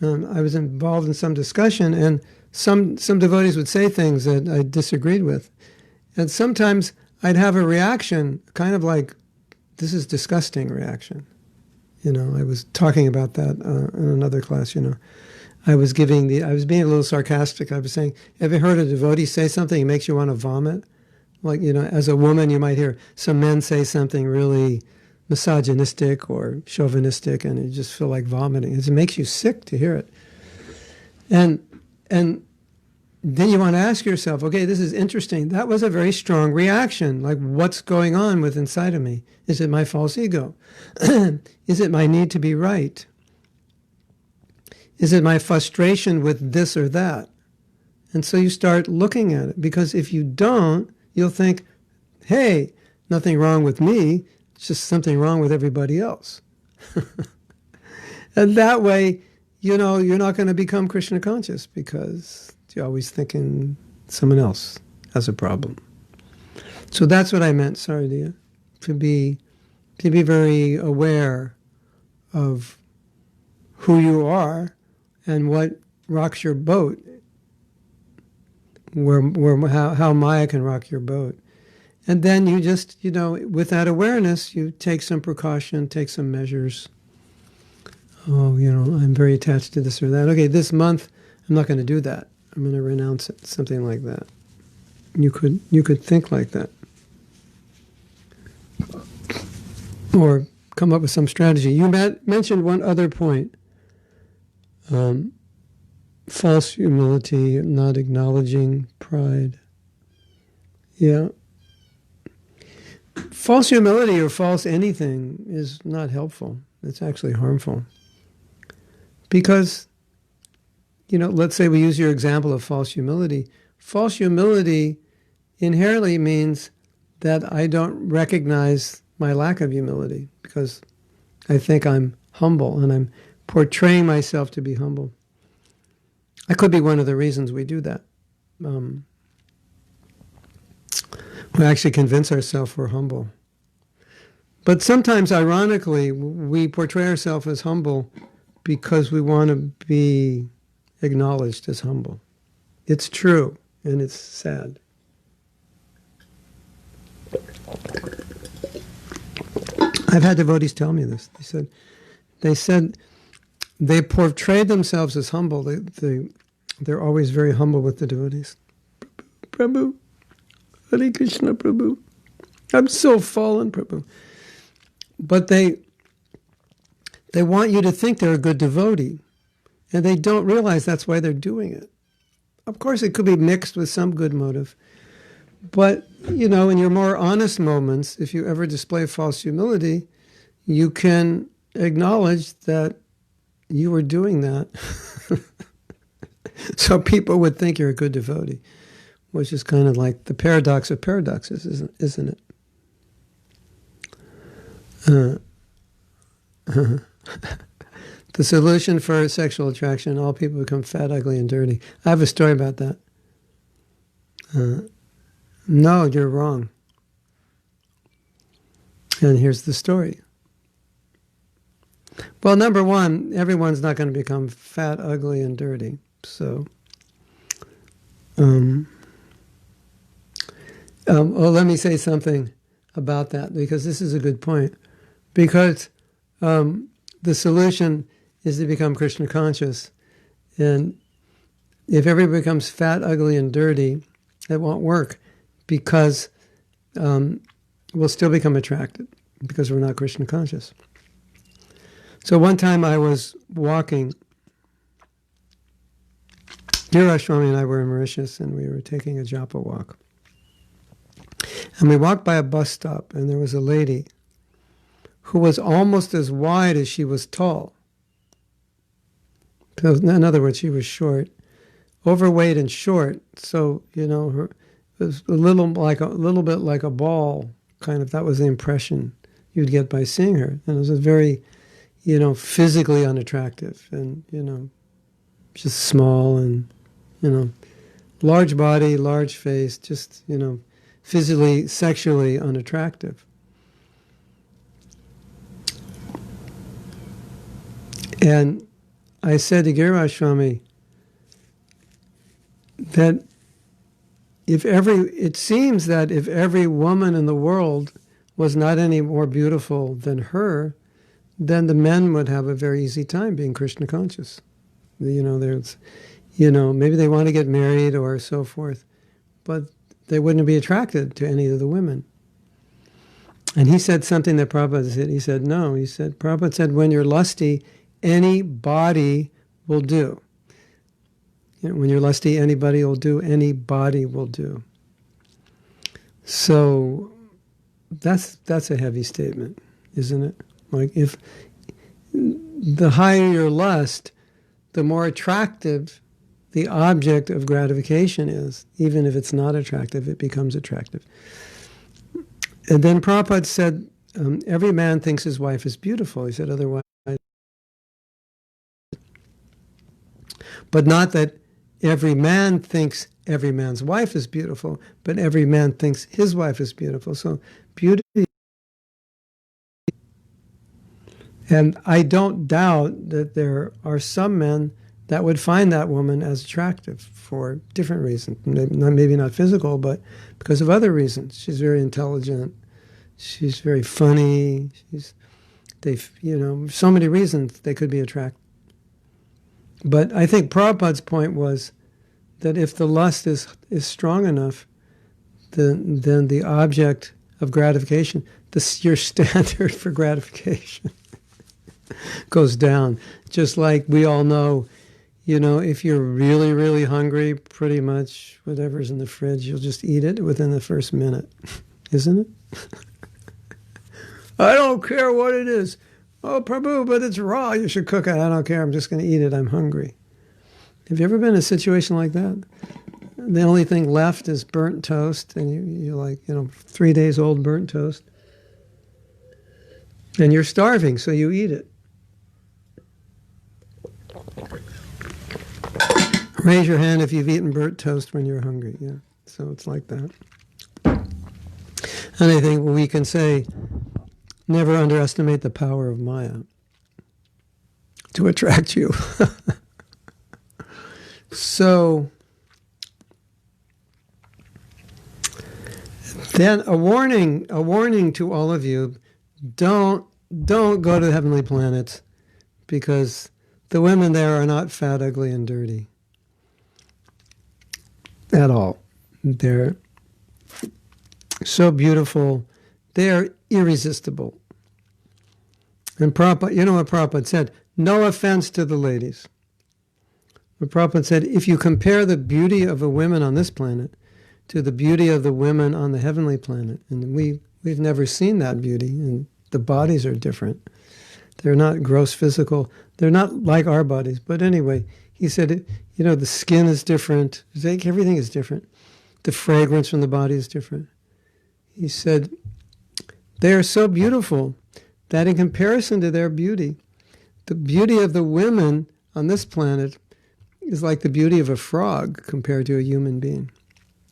I was involved in some discussion, and some devotees would say things that I disagreed with. And sometimes I'd have a reaction, kind of like, this is disgusting reaction. I was talking about that in another class, I was being a little sarcastic. I was saying, have you heard a devotee say something that makes you want to vomit? Like, as a woman, you might hear some men say something really misogynistic or chauvinistic, and you just feel like vomiting. It makes you sick to hear it. And then you want to ask yourself, okay, this is interesting. That was a very strong reaction. Like, what's going on with inside of me? Is it my false ego? Is it my need to be right? Is it my frustration with this or that? And so you start looking at it, because if you don't, you'll think, hey, nothing wrong with me, it's just something wrong with everybody else. And that way, you're not going to become Krishna conscious, because you're always thinking someone else has a problem. So that's what I meant, Saradiya, to be very aware of who you are and what rocks your boat, how Maya can rock your boat. And then you just, with that awareness, you take some precaution, take some measures. Oh, I'm very attached to this or that. Okay, this month, I'm not going to do that. I'm going to renounce it, something like that. You could think like that. Or come up with some strategy. You mentioned one other point. False humility, not acknowledging pride. Yeah. False humility or false anything is not helpful. It's actually harmful. Because, let's say we use your example of false humility. False humility inherently means that I don't recognize my lack of humility, because I think I'm humble and I'm portraying myself to be humble. That could be one of the reasons we do that. We actually convince ourselves we're humble. But sometimes, ironically, we portray ourselves as humble because we want to be acknowledged as humble. It's true, and it's sad. I've had devotees tell me this. They said they portrayed themselves as humble. They're always very humble with the devotees. Prabhu, Hare Krishna, Prabhu. I'm so fallen, Prabhu. But they want you to think they're a good devotee, and they don't realize that's why they're doing it. Of course, it could be mixed with some good motive. But, in your more honest moments, if you ever display false humility, you can acknowledge that you were doing that. So people would think you're a good devotee, which is kind of like the paradox of paradoxes, isn't it? The solution for sexual attraction, all people become fat, ugly, and dirty. I have a story about that. No, you're wrong. And here's the story. Well, number one, everyone's not going to become fat, ugly, and dirty. So, well, let me say something about that, because this is a good point. Because the solution is to become Krishna conscious. And if everybody becomes fat, ugly, and dirty, it won't work, because we'll still become attracted, because we're not Krishna conscious. So one time I was walking, Girashwami and I were in Mauritius, and we were taking a japa walk. And we walked by a bus stop, and there was a lady who was almost as wide as she was tall. So in other words, she was short, overweight and short. So, her, it was a little bit like a ball, kind of. That was the impression you'd get by seeing her. And it was a very, physically unattractive, and, just small and, large body, large face, just, physically, sexually unattractive. And I said to Giriraj Swami that it seems that if every woman in the world was not any more beautiful than her, then the men would have a very easy time being Krishna conscious. There's, maybe they want to get married or so forth, but they wouldn't be attracted to any of the women. And he said something that Prabhupada said. He said, no. He said, Prabhupada said, when you're lusty, any body will do. When you're lusty, anybody will do. Any body will do. So that's a heavy statement, isn't it? Like, if the higher your lust, the more attractive the object of gratification is. Even if it's not attractive, it becomes attractive. And then Prabhupada said, every man thinks his wife is beautiful. He said, otherwise, but not that every man thinks every man's wife is beautiful, but every man thinks his wife is beautiful. So beauty. And I don't doubt that there are some men that would find that woman as attractive for different reasons. Maybe not physical, but because of other reasons. She's very intelligent. She's very funny. So many reasons they could be attracted. But I think Prabhupada's point was that if the lust is strong enough, then the object of gratification, your standard for gratification, goes down. Just like we all know, if you're really, really hungry, pretty much whatever's in the fridge, you'll just eat it within the first minute. Isn't it? I don't care what it is. Oh, Prabhu, but it's raw. You should cook it. I don't care. I'm just going to eat it. I'm hungry. Have you ever been in a situation like that? The only thing left is burnt toast, and you're like, 3 days old burnt toast. And you're starving, so you eat it. Raise your hand if you've eaten burnt toast when you're hungry. Yeah, so it's like that. And I think we can say, never underestimate the power of Maya to attract you. So, then a warning to all of you: don't go to the heavenly planets, because the women there are not fat, ugly, and dirty at all. They're so beautiful. They are irresistible. And Prabhupada, you know what Prabhupada said? No offense to the ladies. But Prabhupada said, if you compare the beauty of the women on this planet to the beauty of the women on the heavenly planet, and we've never seen that beauty, and the bodies are different. They're not gross physical. They're not like our bodies. But anyway, he said, the skin is different. Everything is different. The fragrance from the body is different. He said, they are so beautiful that in comparison to their beauty, the beauty of the women on this planet is like the beauty of a frog compared to a human being.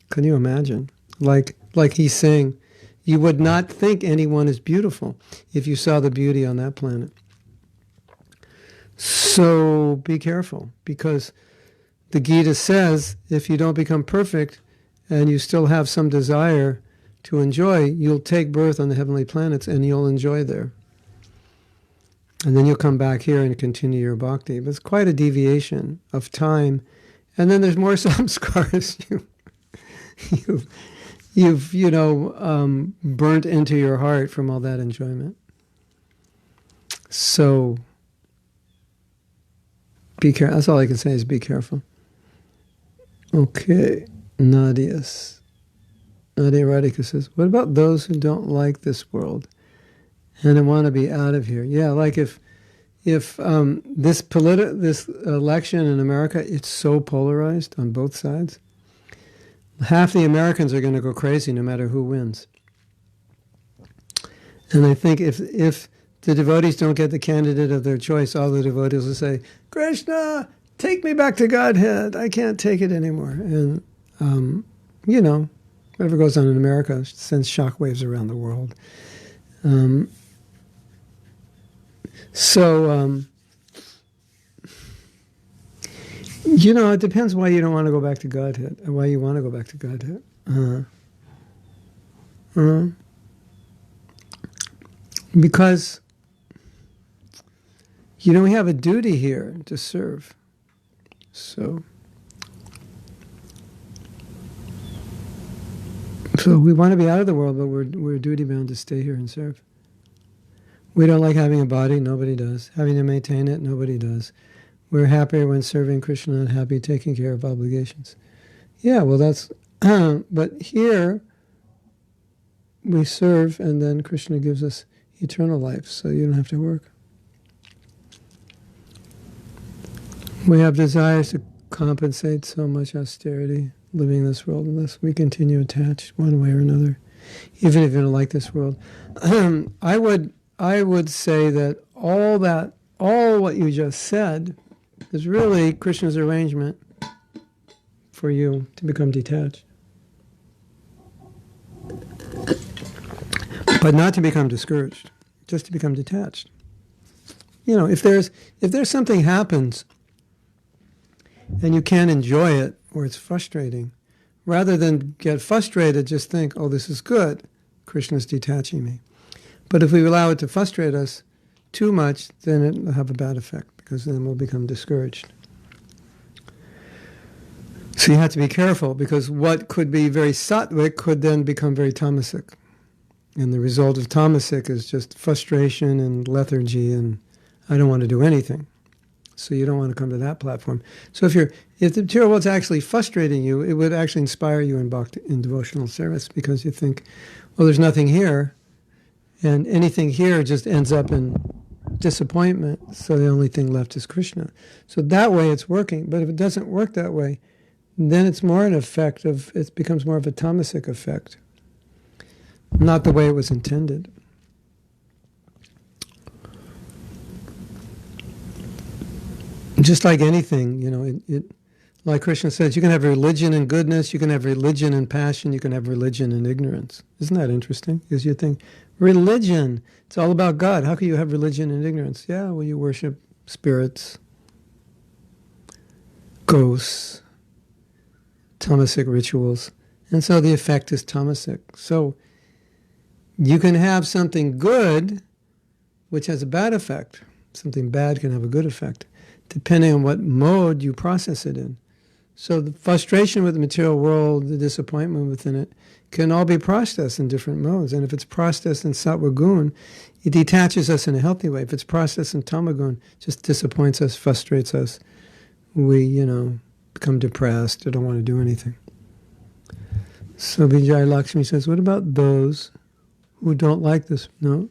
Can you imagine? Like he's saying, you would not think anyone is beautiful if you saw the beauty on that planet. So be careful, because the Gita says if you don't become perfect and you still have some desire to enjoy, you'll take birth on the heavenly planets and you'll enjoy there. And then you'll come back here and continue your bhakti. But it's quite a deviation of time. And then there's more samskaras you've burnt into your heart from all that enjoyment. So be careful. That's all I can say is be careful. Okay, Nadia Radhika says, what about those who don't like this world and want to be out of here? Yeah, like if this election in America, it's so polarized on both sides. Half the Americans are going to go crazy no matter who wins. And I think if the devotees don't get the candidate of their choice, all the devotees will say, Krishna, take me back to Godhead. I can't take it anymore. And, whatever goes on in America sends shockwaves around the world. It depends why you don't want to go back to Godhead, and why you want to go back to Godhead. Because, we have a duty here to serve. So we want to be out of the world, but we're duty-bound to stay here and serve. We don't like having a body, nobody does. Having to maintain it, nobody does. We're happier when serving Krishna and happy taking care of obligations. Yeah, well that's, but here we serve and then Krishna gives us eternal life, so you don't have to work. We have desires to compensate so much austerity living in this world unless we continue attached one way or another, even if you don't like this world. I would say that all what you just said is really Krishna's arrangement for you to become detached. But not to become discouraged, just to become detached. If there's something happens and you can't enjoy it, or it's frustrating, rather than get frustrated, just think, oh, this is good, Krishna's detaching me. But if we allow it to frustrate us too much, then it will have a bad effect, because then we'll become discouraged. So you have to be careful, because what could be very sattvic could then become very tamasic. And the result of tamasic is just frustration and lethargy, and I don't want to do anything. So you don't want to come to that platform. So if the material world's actually frustrating you, it would actually inspire you in devotional service, because you think, well, there's nothing here, and anything here just ends up in disappointment, so the only thing left is Krishna. So that way it's working. But if it doesn't work that way, then it's more an effect of, it becomes more of a tamasic effect, not the way it was intended. Just like anything, like Krishna says, you can have religion and goodness, you can have religion and passion, you can have religion and ignorance. Isn't that interesting? Because you think, religion, it's all about God. How can you have religion and ignorance? Yeah, well, you worship spirits, ghosts, tamasic rituals. And so the effect is tamasic. So you can have something good, which has a bad effect. Something bad can have a good effect, depending on what mode you process it in. So the frustration with the material world, the disappointment within it, can all be processed in different modes. And if it's processed in sattva gun, it detaches us in a healthy way. If it's processed in tamagun, it just disappoints us, frustrates us. We, become depressed or don't want to do anything. So Vijay Lakshmi says, what about those who don't like this? No,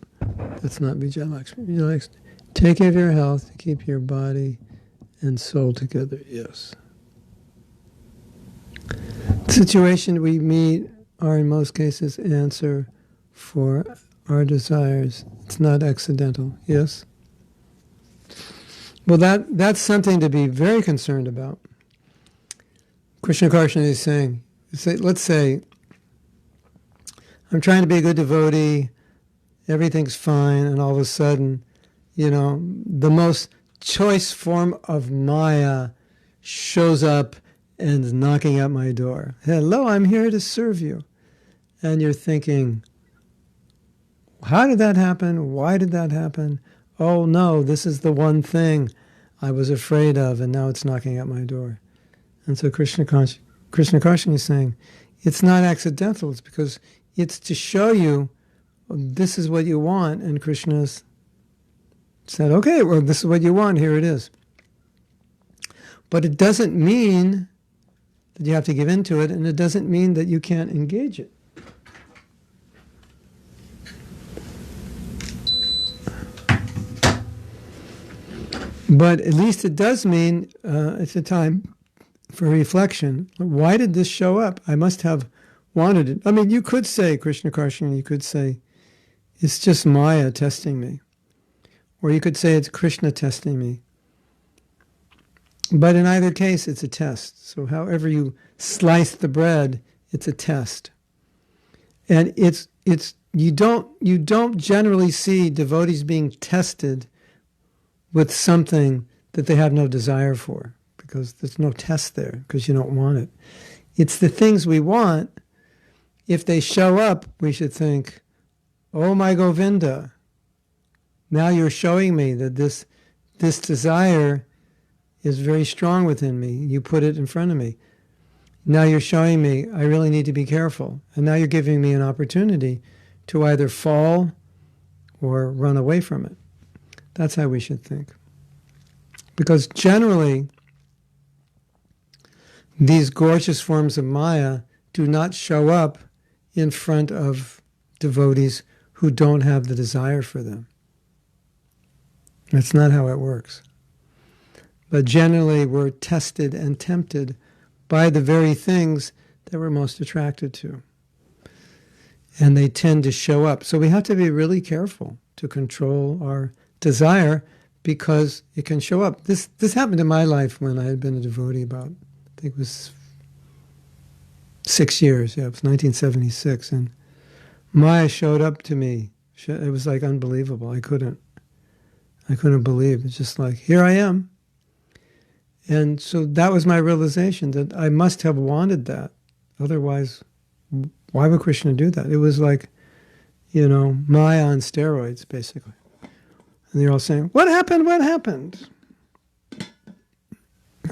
that's not Vijay Lakshmi. Vijay Lakshmi, take care of your health to keep your body and soul together. Yes. The situation we meet are in most cases answer for our desires. It's not accidental. Yes? Well, that's something to be very concerned about. Krishna Karshana is saying, let's say, I'm trying to be a good devotee, everything's fine, and all of a sudden, the most choice form of Maya shows up and is knocking at my door. Hello, I'm here to serve you. And you're thinking, how did that happen? Why did that happen? Oh no, this is the one thing I was afraid of, and now it's knocking at my door. And so Krishna Karshana is saying, it's not accidental, it's because it's to show you, this is what you want, and Krishna's said, okay, well, this is what you want, here it is. But it doesn't mean that you have to give in to it, and it doesn't mean that you can't engage it. But at least it does mean it's a time for reflection. Why did this show up? I must have wanted it. I mean, you could say, Krishna Karshana, you could say, it's just Maya testing me. Or you could say it's Krishna testing me. But in either case, it's a test. So however you slice the bread, it's a test. And you don't generally see devotees being tested with something that they have no desire for, because there's no test there, because you don't want it. It's the things we want. If they show up, we should think, oh my Govinda, now you're showing me that this desire is very strong within me. You put it in front of me. Now you're showing me I really need to be careful. And now you're giving me an opportunity to either fall or run away from it. That's how we should think. Because generally, these gorgeous forms of Maya do not show up in front of devotees who don't have the desire for them. That's not how it works. But generally, we're tested and tempted by the very things that we're most attracted to. And they tend to show up. So we have to be really careful to control our desire, because it can show up. This happened in my life when I had been a devotee about, I think it was 6 years. Yeah, it was 1976. And Maya showed up to me. It was like unbelievable. I couldn't believe. It's just like, here I am. And so that was my realization, that I must have wanted that. Otherwise, why would Krishna do that? It was like, Maya on steroids, basically. And they're all saying, what happened? What happened?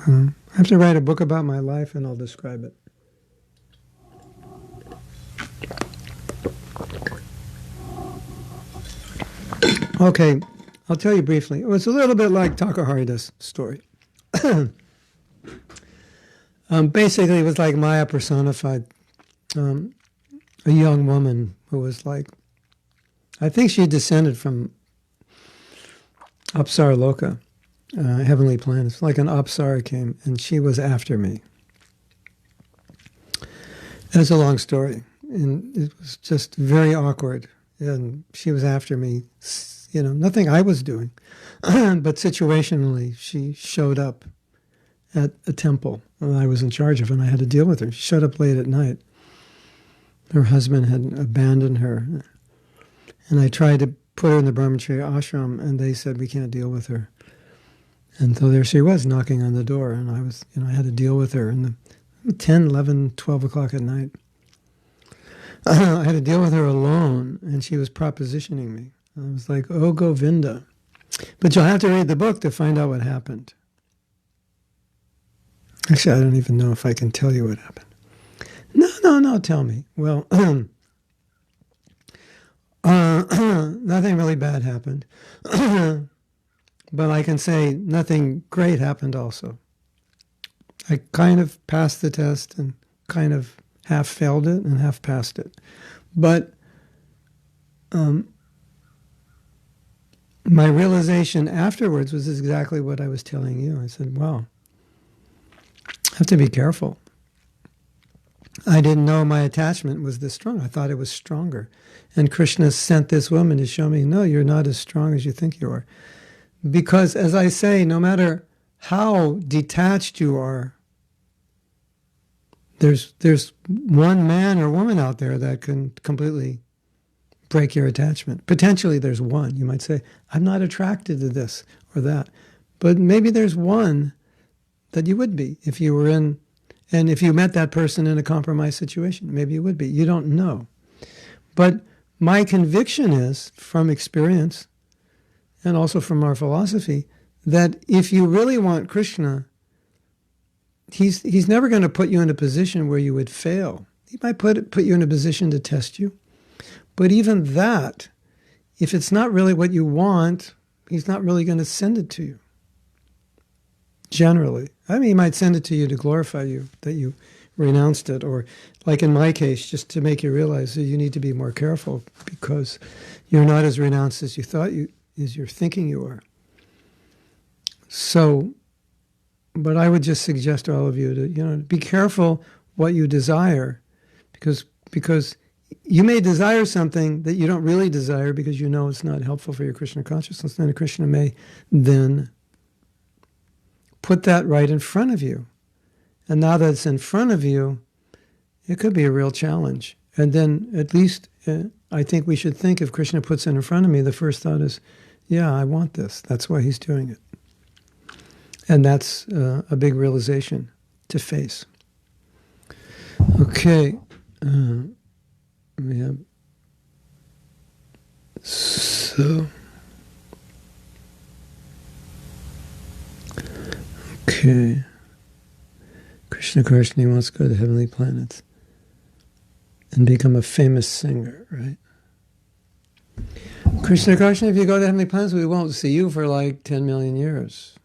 I have to write a book about my life, and I'll describe it. Okay, I'll tell you briefly. It was a little bit like Takaharida's story. Basically, it was like Maya personified. A young woman who was like, I think she descended from Apsara Loka, heavenly planets. Like an Apsara came, and she was after me. It's a long story, and it was just very awkward. And she was after me, nothing I was doing, but situationally, she showed up at a temple that I was in charge of, and I had to deal with her. She showed up late at night. Her husband had abandoned her, and I tried to put her in the Brahmacharya ashram, and they said, we can't deal with her. And so there she was, knocking on the door, and I was, I had to deal with her in the 10, 11, 12 o'clock at night. I had to deal with her alone, and she was propositioning me. I was like, oh, Govinda. But you'll have to read the book to find out what happened. Actually, I don't even know if I can tell you what happened. No, tell me. Well, nothing really bad happened. But I can say nothing great happened also. I kind of passed the test and kind of half failed it and half passed it. But my realization afterwards was exactly what I was telling you. I said, wow, I have to be careful. I didn't know my attachment was this strong. I thought it was stronger. And Krishna sent this woman to show me, no, you're not as strong as you think you are. Because, as I say, no matter how detached you are, there's one man or woman out there that can completely break your attachment. Potentially there's one. You might say, I'm not attracted to this or that. But maybe there's one that you would be if you were in, and if you met that person in a compromised situation, maybe you would be. You don't know. But my conviction is, from experience and also from our philosophy, that if you really want Krishna, he's never going to put you in a position where you would fail. He might put you in a position to test you. But even that, if it's not really what you want, he's not really going to send it to you. Generally. I mean, he might send it to you to glorify you, that you renounced it, or like in my case, just to make you realize that you need to be more careful because you're not as renounced as you thought as you're thinking you are. So, but I would just suggest to all of you to, be careful what you desire, because you may desire something that you don't really desire because you know it's not helpful for your Krishna consciousness. Then Krishna may then put that right in front of you. And now that it's in front of you, it could be a real challenge. And then at least I think we should think, if Krishna puts it in front of me, the first thought is, yeah, I want this. That's why he's doing it. And that's a big realization to face. Okay. So, okay. Krishna Karshani wants to go to the heavenly planets and become a famous singer, right? Krishna Karshani, if you go to the heavenly planets, we won't see you for like 10 million years.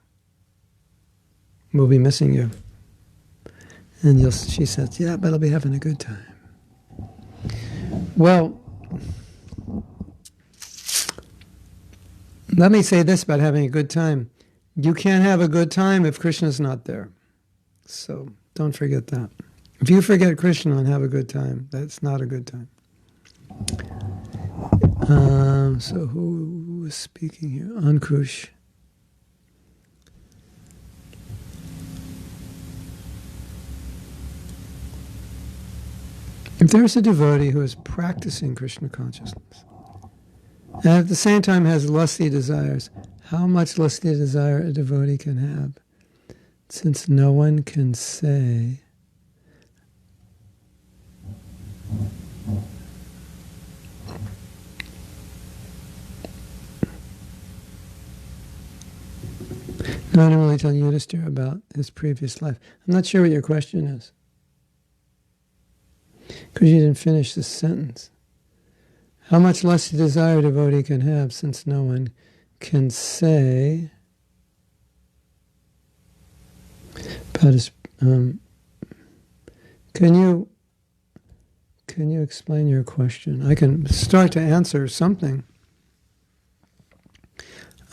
We'll be missing you. And she says, yeah, but I'll be having a good time. Well, let me say this about having a good time. You can't have a good time if Krishna's not there. So don't forget that. If you forget Krishna and have a good time, that's not a good time. So who was speaking here? Ankush. If there's a devotee who is practicing Krishna consciousness and at the same time has lusty desires, how much lusty desire a devotee can have, since no one can say no one really tell Yudhishthira about his previous life. I'm not sure what your question is, because you didn't finish this sentence. How much lusty desire a devotee can have, since no one can say about his... Can you explain your question? I can start to answer something.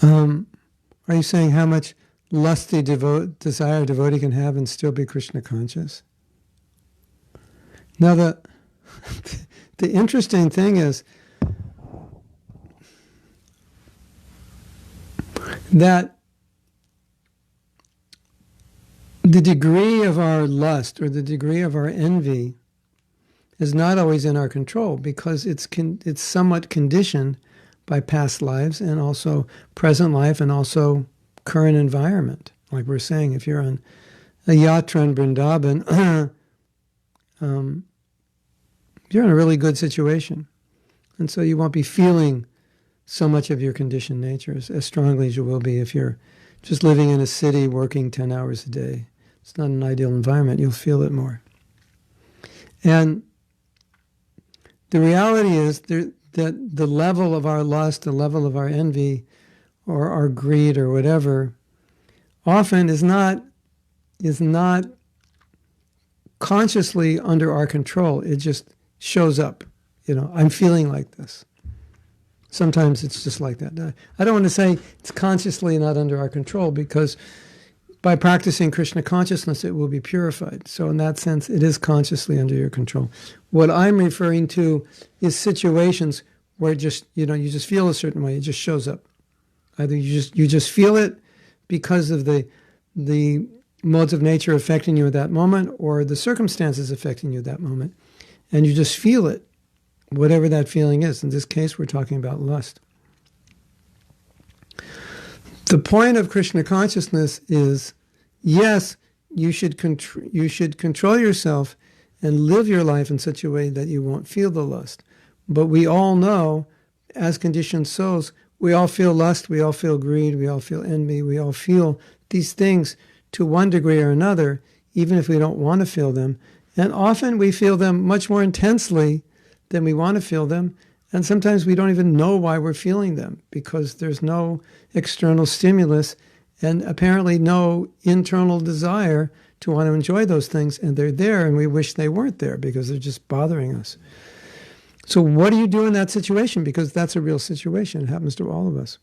Are you saying how much lusty desire a devotee can have and still be Krishna conscious? Now, the interesting thing is that the degree of our lust or the degree of our envy is not always in our control, because it's somewhat conditioned by past lives and also present life and also current environment. Like we're saying, if you're on a yatra in Vrindavan, you're in a really good situation. And so you won't be feeling so much of your conditioned nature as strongly as you will be if you're just living in a city working 10 hours a day. It's not an ideal environment. You'll feel it more. And the reality is that the level of our lust, the level of our envy, or our greed, or whatever, often is not consciously under our control. It just shows up. I'm feeling like this. Sometimes it's just like that. I don't want to say it's consciously not under our control, because by practicing Krishna consciousness, it will be purified. So in that sense, it is consciously under your control. What I'm referring to is situations where you just feel a certain way. It just shows up. Either you just feel it because of the modes of nature affecting you at that moment, or the circumstances affecting you at that moment, and you just feel it, whatever that feeling is. In this case, we're talking about lust. The point of Krishna consciousness is, yes, you should control yourself and live your life in such a way that you won't feel the lust. But we all know, as conditioned souls, we all feel lust, we all feel greed, we all feel envy, we all feel these things to one degree or another, even if we don't want to feel them. And often we feel them much more intensely than we want to feel them. And sometimes we don't even know why we're feeling them, because there's no external stimulus and apparently no internal desire to want to enjoy those things. And they're there, and we wish they weren't there because they're just bothering us. So what do you do in that situation? Because that's a real situation. It happens to all of us.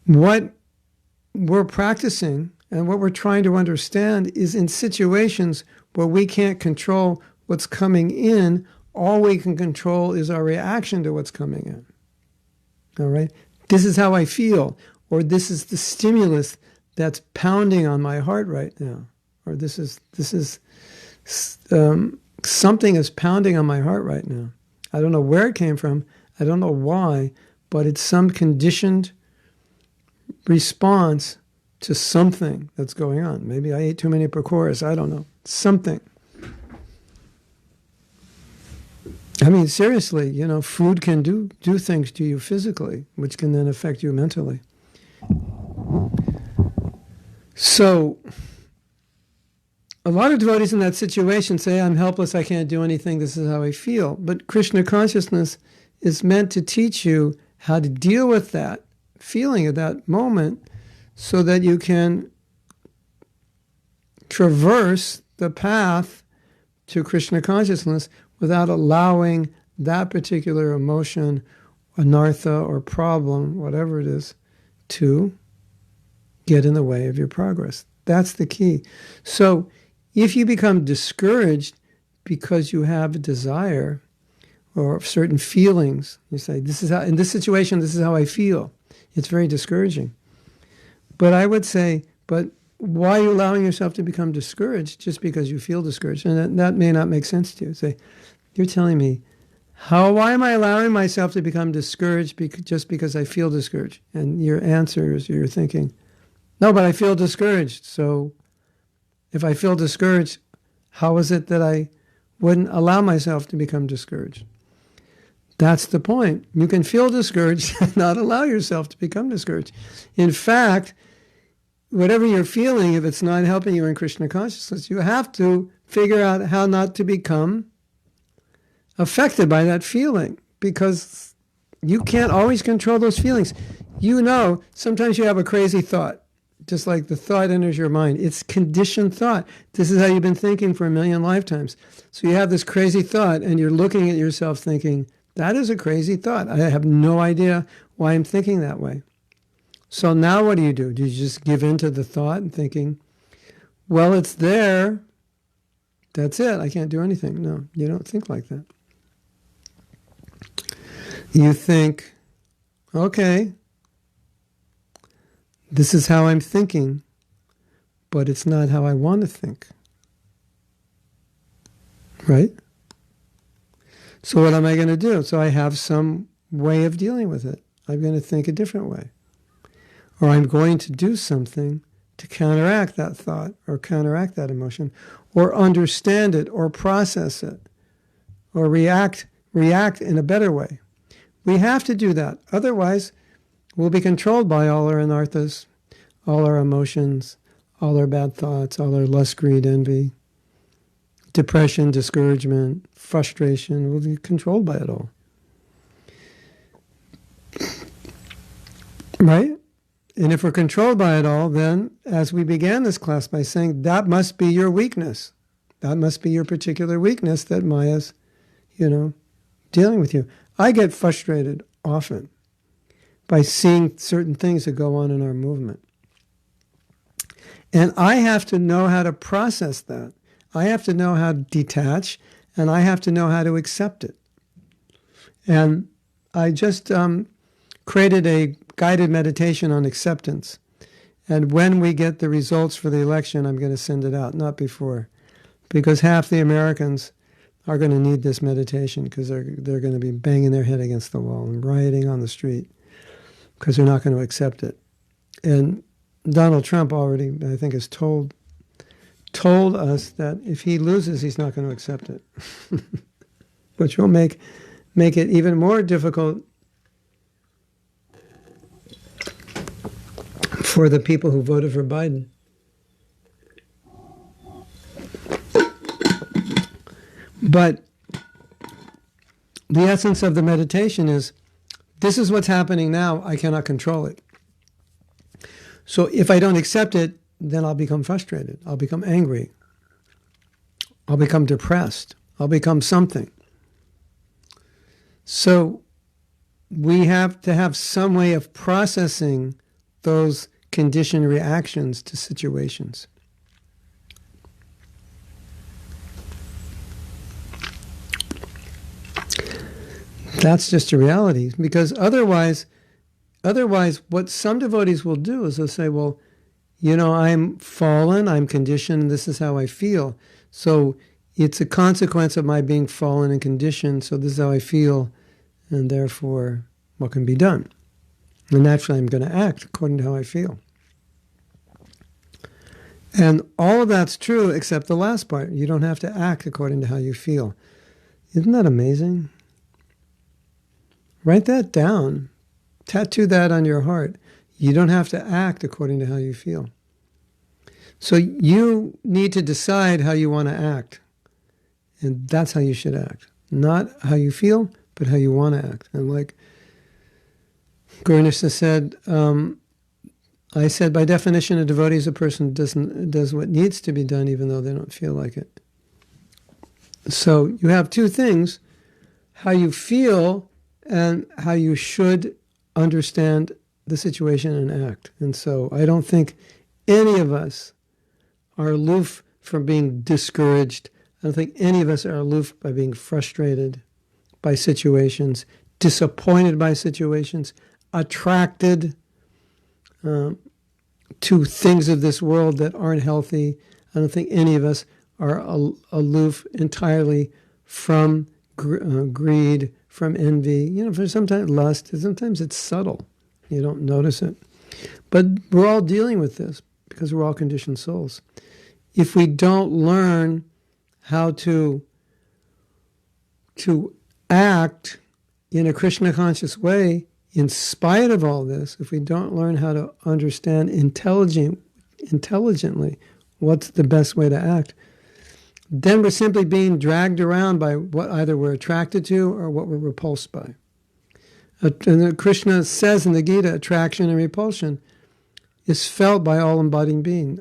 What we're practicing and what we're trying to understand is, in situations where we can't control what's coming in, all we can control is our reaction to what's coming in. All right? This is how I feel, or this is the stimulus that's pounding on my heart right now, or this is something is pounding on my heart right now. I don't know where it came from. I don't know why, but it's some conditioned response to something that's going on. Maybe I ate too many pakoras. I don't know. Something. I mean, seriously, food can do things to you physically, which can then affect you mentally. So, a lot of devotees in that situation say, I'm helpless, I can't do anything, this is how I feel. But Krishna consciousness is meant to teach you how to deal with that feeling at that moment so that you can traverse the path to Krishna consciousness without allowing that particular emotion, anartha or problem, whatever it is, to get in the way of your progress. That's the key. So if you become discouraged because you have a desire or certain feelings, you say, this is how, in this situation, this is how I feel. It's very discouraging. But I would say, but why are you allowing yourself to become discouraged just because you feel discouraged? And that may not make sense to you. Say, you're telling me, why am I allowing myself to become discouraged just because I feel discouraged? And your answer is, you're thinking, no, but I feel discouraged. So if I feel discouraged, how is it that I wouldn't allow myself to become discouraged? That's the point. You can feel discouraged and not allow yourself to become discouraged. In fact, whatever you're feeling, if it's not helping you in Krishna consciousness, you have to figure out how not to become affected by that feeling, because you can't always control those feelings. Sometimes you have a crazy thought, just like the thought enters your mind. It's conditioned thought. This is how you've been thinking for 1,000,000 lifetimes. So you have this crazy thought, and you're looking at yourself thinking, that is a crazy thought. I have no idea why I'm thinking that way. So now what do? Do you just give in to the thought and thinking, well, it's there. That's it. I can't do anything. No, you don't think like that. You think, okay, this is how I'm thinking, but it's not how I want to think. Right? So what am I going to do? So I have some way of dealing with it. I'm going to think a different way. Or I'm going to do something to counteract that thought or counteract that emotion, or understand it or process it, or react in a better way. We have to do that. Otherwise, we'll be controlled by all our anarthas, all our emotions, all our bad thoughts, all our lust, greed, envy, depression, discouragement, frustration. We'll be controlled by it all. Right? And if we're controlled by it all, then, as we began this class by saying, that must be your weakness. That must be your particular weakness that Maya's, dealing with you. I get frustrated often by seeing certain things that go on in our movement. And I have to know how to process that. I have to know how to detach, and I have to know how to accept it. And I just created a guided meditation on acceptance. And when we get the results for the election, I'm going to send it out, not before. Because half the Americans are going to need this meditation because they're going to be banging their head against the wall and rioting on the street because they're not going to accept it. And Donald Trump already, I think, has told us that if he loses, he's not going to accept it, which will make it even more difficult for the people who voted for Biden. But the essence of the meditation is, this is what's happening now, I cannot control it. So if I don't accept it, then I'll become frustrated. I'll become angry. I'll become depressed. I'll become something. So we have to have some way of processing those conditioned reactions to situations. That's just a reality, because otherwise, what some devotees will do is they'll say, well, I'm fallen, I'm conditioned, this is how I feel. So it's a consequence of my being fallen and conditioned, so this is how I feel, and therefore, what can be done? And naturally, I'm going to act according to how I feel. And all of that's true except the last part. You don't have to act according to how you feel. Isn't that amazing? Write that down. Tattoo that on your heart. You don't have to act according to how you feel. So you need to decide how you want to act. And that's how you should act. Not how you feel, but how you want to act. And like Krishna said, I said, by definition, a devotee is a person who does what needs to be done even though they don't feel like it. So you have two things, how you feel and how you should understand the situation and act. And so I don't think any of us are aloof from being discouraged. I don't think any of us are aloof by being frustrated by situations, disappointed by situations, attracted to things of this world that aren't healthy. I don't think any of us are aloof entirely from greed, from envy. For sometimes lust, sometimes it's subtle. You don't notice it. But we're all dealing with this because we're all conditioned souls. If we don't learn how to act in a Krishna conscious way, in spite of all this, if we don't learn how to understand intelligently what's the best way to act, then we're simply being dragged around by what either we're attracted to or what we're repulsed by. And Krishna says in the Gita, attraction and repulsion is felt by all embodied beings.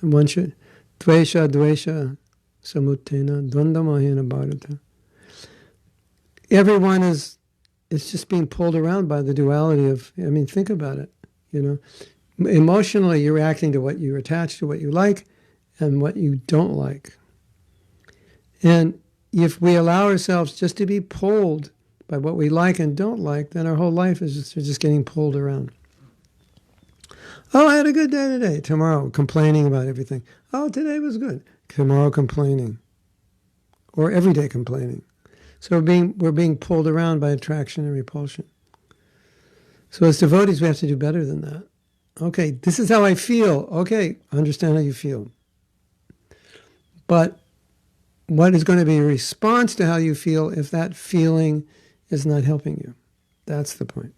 And one should, dvesha, samutena, dvandamahena bharata. Everyone is just being pulled around by the duality of, think about it, Emotionally, you're reacting to what you're attached to, what you like, and what you don't like. And if we allow ourselves just to be pulled by what we like and don't like, then our whole life is just getting pulled around. Oh, I had a good day today. Tomorrow, complaining about everything. Oh, today was good. Tomorrow, complaining. Or every day complaining. So we're being pulled around by attraction and repulsion. So as devotees, we have to do better than that. Okay, this is how I feel. Okay, understand how you feel. But what is going to be a response to how you feel if that feeling is not helping you? That's the point.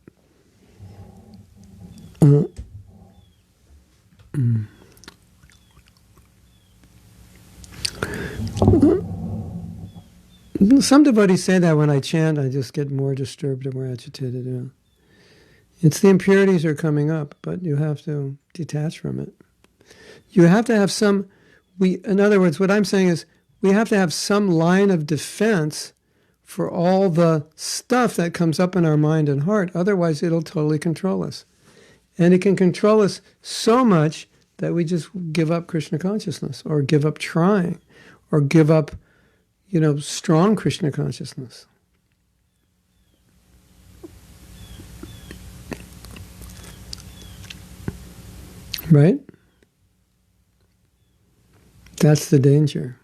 Some devotees say that when I chant, I just get more disturbed or more agitated. It's the impurities are coming up, but you have to detach from it. You have to have in other words, what I'm saying is we have to have some line of defense for all the stuff that comes up in our mind and heart. Otherwise, it'll totally control us. And it can control us so much that we just give up Krishna consciousness or give up trying or give up, strong Krishna consciousness. Right? That's the danger.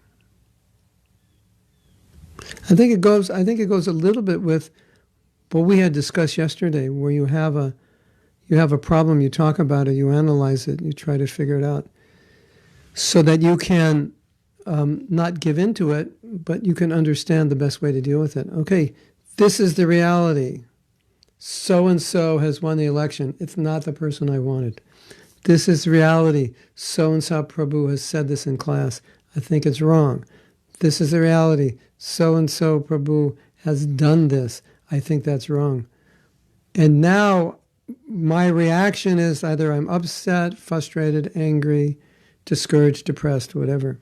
I think it goes a little bit with what we had discussed yesterday, where you have a problem, you talk about it, you analyze it, you try to figure it out, so that you can not give into it, but you can understand the best way to deal with it. Okay, this is the reality. So-and-so has won the election. It's not the person I wanted. This is reality. So-and-so Prabhu has said this in class. I think it's wrong. This is the reality. So-and-so Prabhu has done this. I think that's wrong. And now my reaction is either I'm upset, frustrated, angry, discouraged, depressed, whatever.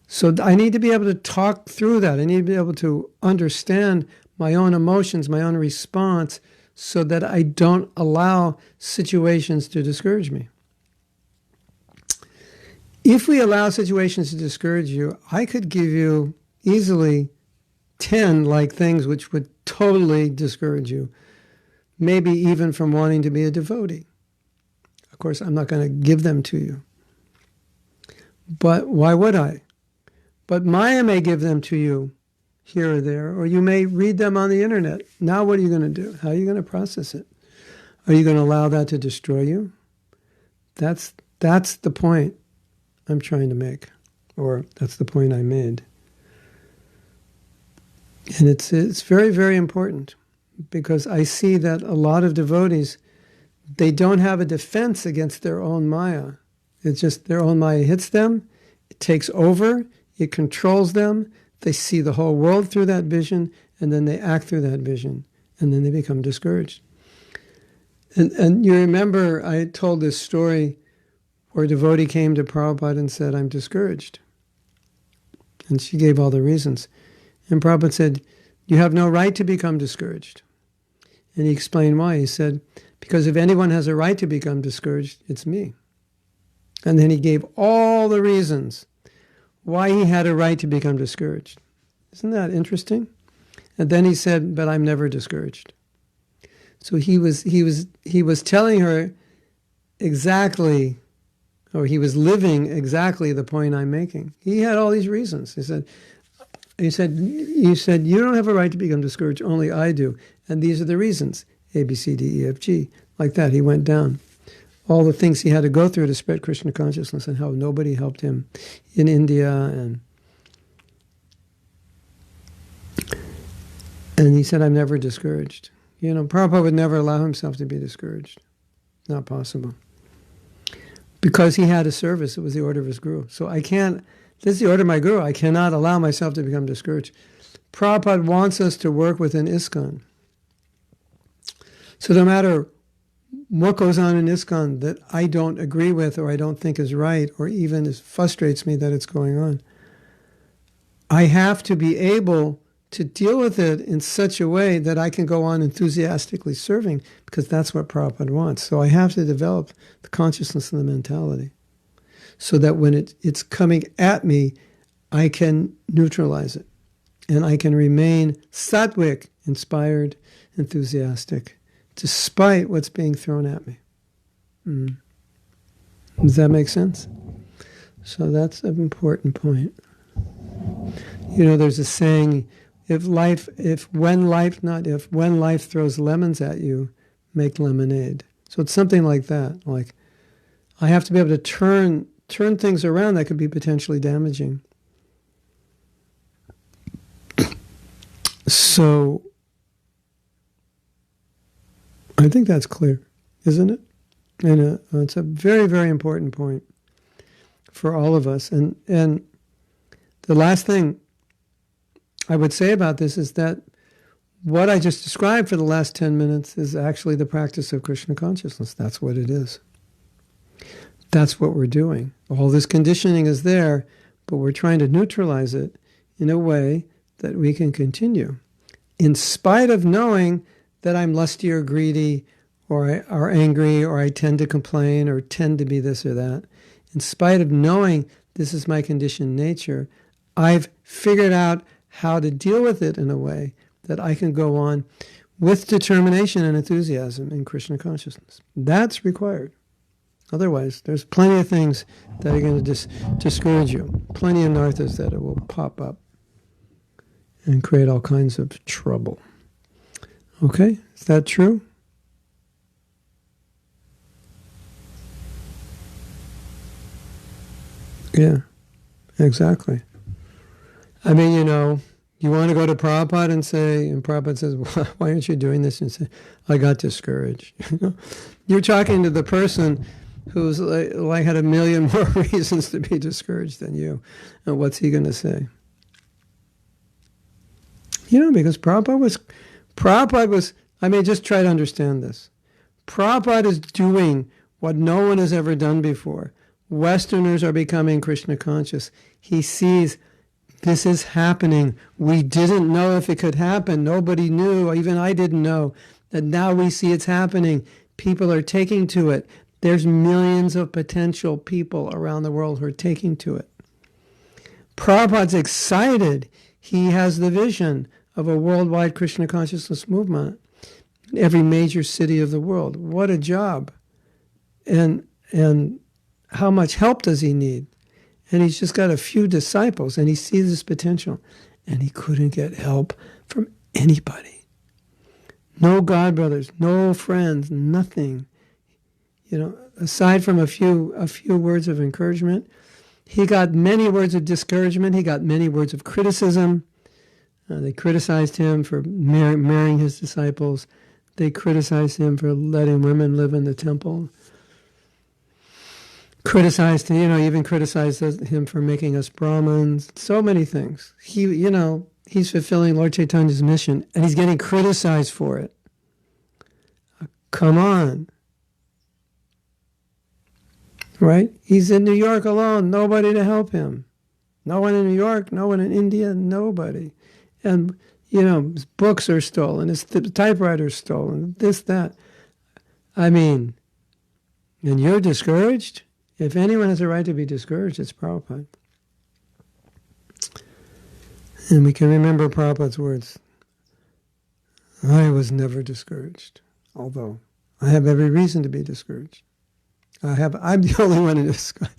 So I need to be able to talk through that. I need to be able to understand my own emotions, my own response, so that I don't allow situations to discourage me. If we allow situations to discourage you, I could give you easily 10 like things which would totally discourage you, maybe even from wanting to be a devotee. Of course, I'm not going to give them to you. But why would I? But Maya may give them to you here or there, or you may read them on the internet. Now what are you going to do? How are you going to process it? Are you going to allow that to destroy you? That's the point I'm trying to make, or that's the point I made. And it's very, very important, because I see that a lot of devotees, they don't have a defense against their own Maya. It's just their own Maya hits them, it takes over, it controls them, they see the whole world through that vision, and then they act through that vision, and then they become discouraged. And you remember I told this story where a devotee came to Prabhupada and said, I'm discouraged. And she gave all the reasons. And Prabhupada said, you have no right to become discouraged. And he explained why. He said, because if anyone has a right to become discouraged, it's me. And then he gave all the reasons why he had a right to become discouraged. Isn't that interesting? And then he said, but I'm never discouraged. So he was telling her exactly, or he was living exactly the point I'm making. He had all these reasons. He said, you don't have a right to become discouraged, only I do. And these are the reasons, A, B, C, D, E, F, G. Like that, he went down. All the things he had to go through to spread Krishna consciousness, and how nobody helped him in India. And he said, I'm never discouraged. You know, Prabhupada would never allow himself to be discouraged. Not possible. Because he had a service, it was the order of his guru. So this is the order of my guru, I cannot allow myself to become discouraged. Prabhupada wants us to work within ISKCON. So no matter what goes on in ISKCON that I don't agree with, or I don't think is right, or even frustrates me that it's going on, I have to be able to deal with it in such a way that I can go on enthusiastically serving, because that's what Prabhupada wants. So I have to develop the consciousness and the mentality, so that when it's coming at me, I can neutralize it. And I can remain sattvic, inspired, enthusiastic, despite what's being thrown at me. Does that make sense? So that's an important point. You know, there's a saying, when life throws lemons at you, make lemonade. So it's something like that. Like, I have to be able to turn things around that could be potentially damaging. So I think that's clear, isn't it? And it's a very, very important point for all of us. And the last thing I would say about this is that what I just described for the last 10 minutes is actually the practice of Krishna consciousness. That's what it is. That's what we're doing. All this conditioning is there, but we're trying to neutralize it in a way that we can continue, in spite of knowing that I'm lusty or greedy or angry, or I tend to complain or tend to be this or that. In spite of knowing this is my conditioned nature, I've figured out how to deal with it in a way that I can go on with determination and enthusiasm in Krishna consciousness. That's required. Otherwise, there's plenty of things that are going to discourage you. Plenty of narthas that it will pop up and create all kinds of trouble. Okay? Is that true? Yeah, exactly. I mean, you want to go to Prabhupada and say, and Prabhupada says, why aren't you doing this? And say, I got discouraged. You're talking to the person who's like had a million more reasons to be discouraged than you. And what's he going to say? Because Prabhupada was, I mean, just try to understand this. Prabhupada is doing what no one has ever done before. Westerners are becoming Krishna conscious. He sees this is happening. We didn't know if it could happen. Nobody knew. Even I didn't know. That now we see it's happening. People are taking to it. There's millions of potential people around the world who are taking to it. Prabhupada's excited. He has the vision of a worldwide Krishna consciousness movement in every major city of the world. What a job. And how much help does he need? And he's just got a few disciples, and he sees this potential. And he couldn't get help from anybody. No godbrothers, no friends, nothing. Aside from a few words of encouragement, he got many words of discouragement. He got many words of criticism. They criticized him for marrying his disciples. They criticized him for letting women live in the temple. Criticized him, even criticized him for making us Brahmins. So many things. He's fulfilling Lord Chaitanya's mission, and he's getting criticized for it. Come on. Right? He's in New York alone. Nobody to help him. No one in New York, no one in India, nobody. And, his books are stolen, his typewriter's stolen, this, that. I mean, and you're discouraged? If anyone has a right to be discouraged, it's Prabhupada. And we can remember Prabhupada's words. I was never discouraged, although I have every reason to be discouraged. I'm the only one in ISKCON.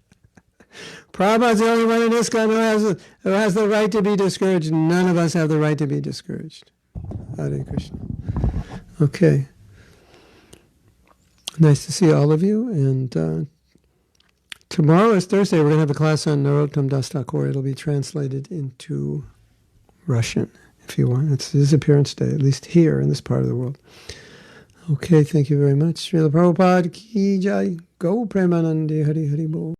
Prabhupada's the only one in ISKCON who has the right to be discouraged. None of us have the right to be discouraged. Hare Krishna. Okay. Nice to see all of you. And tomorrow is Thursday. We're going to have a class on Narottam Das Thakur. It'll be translated into Russian, if you want. It's his appearance day, at least here in this part of the world. Okay, thank you very much. Srila Prabhupada Ki Jai. Go Premanande Hari Hari Bol.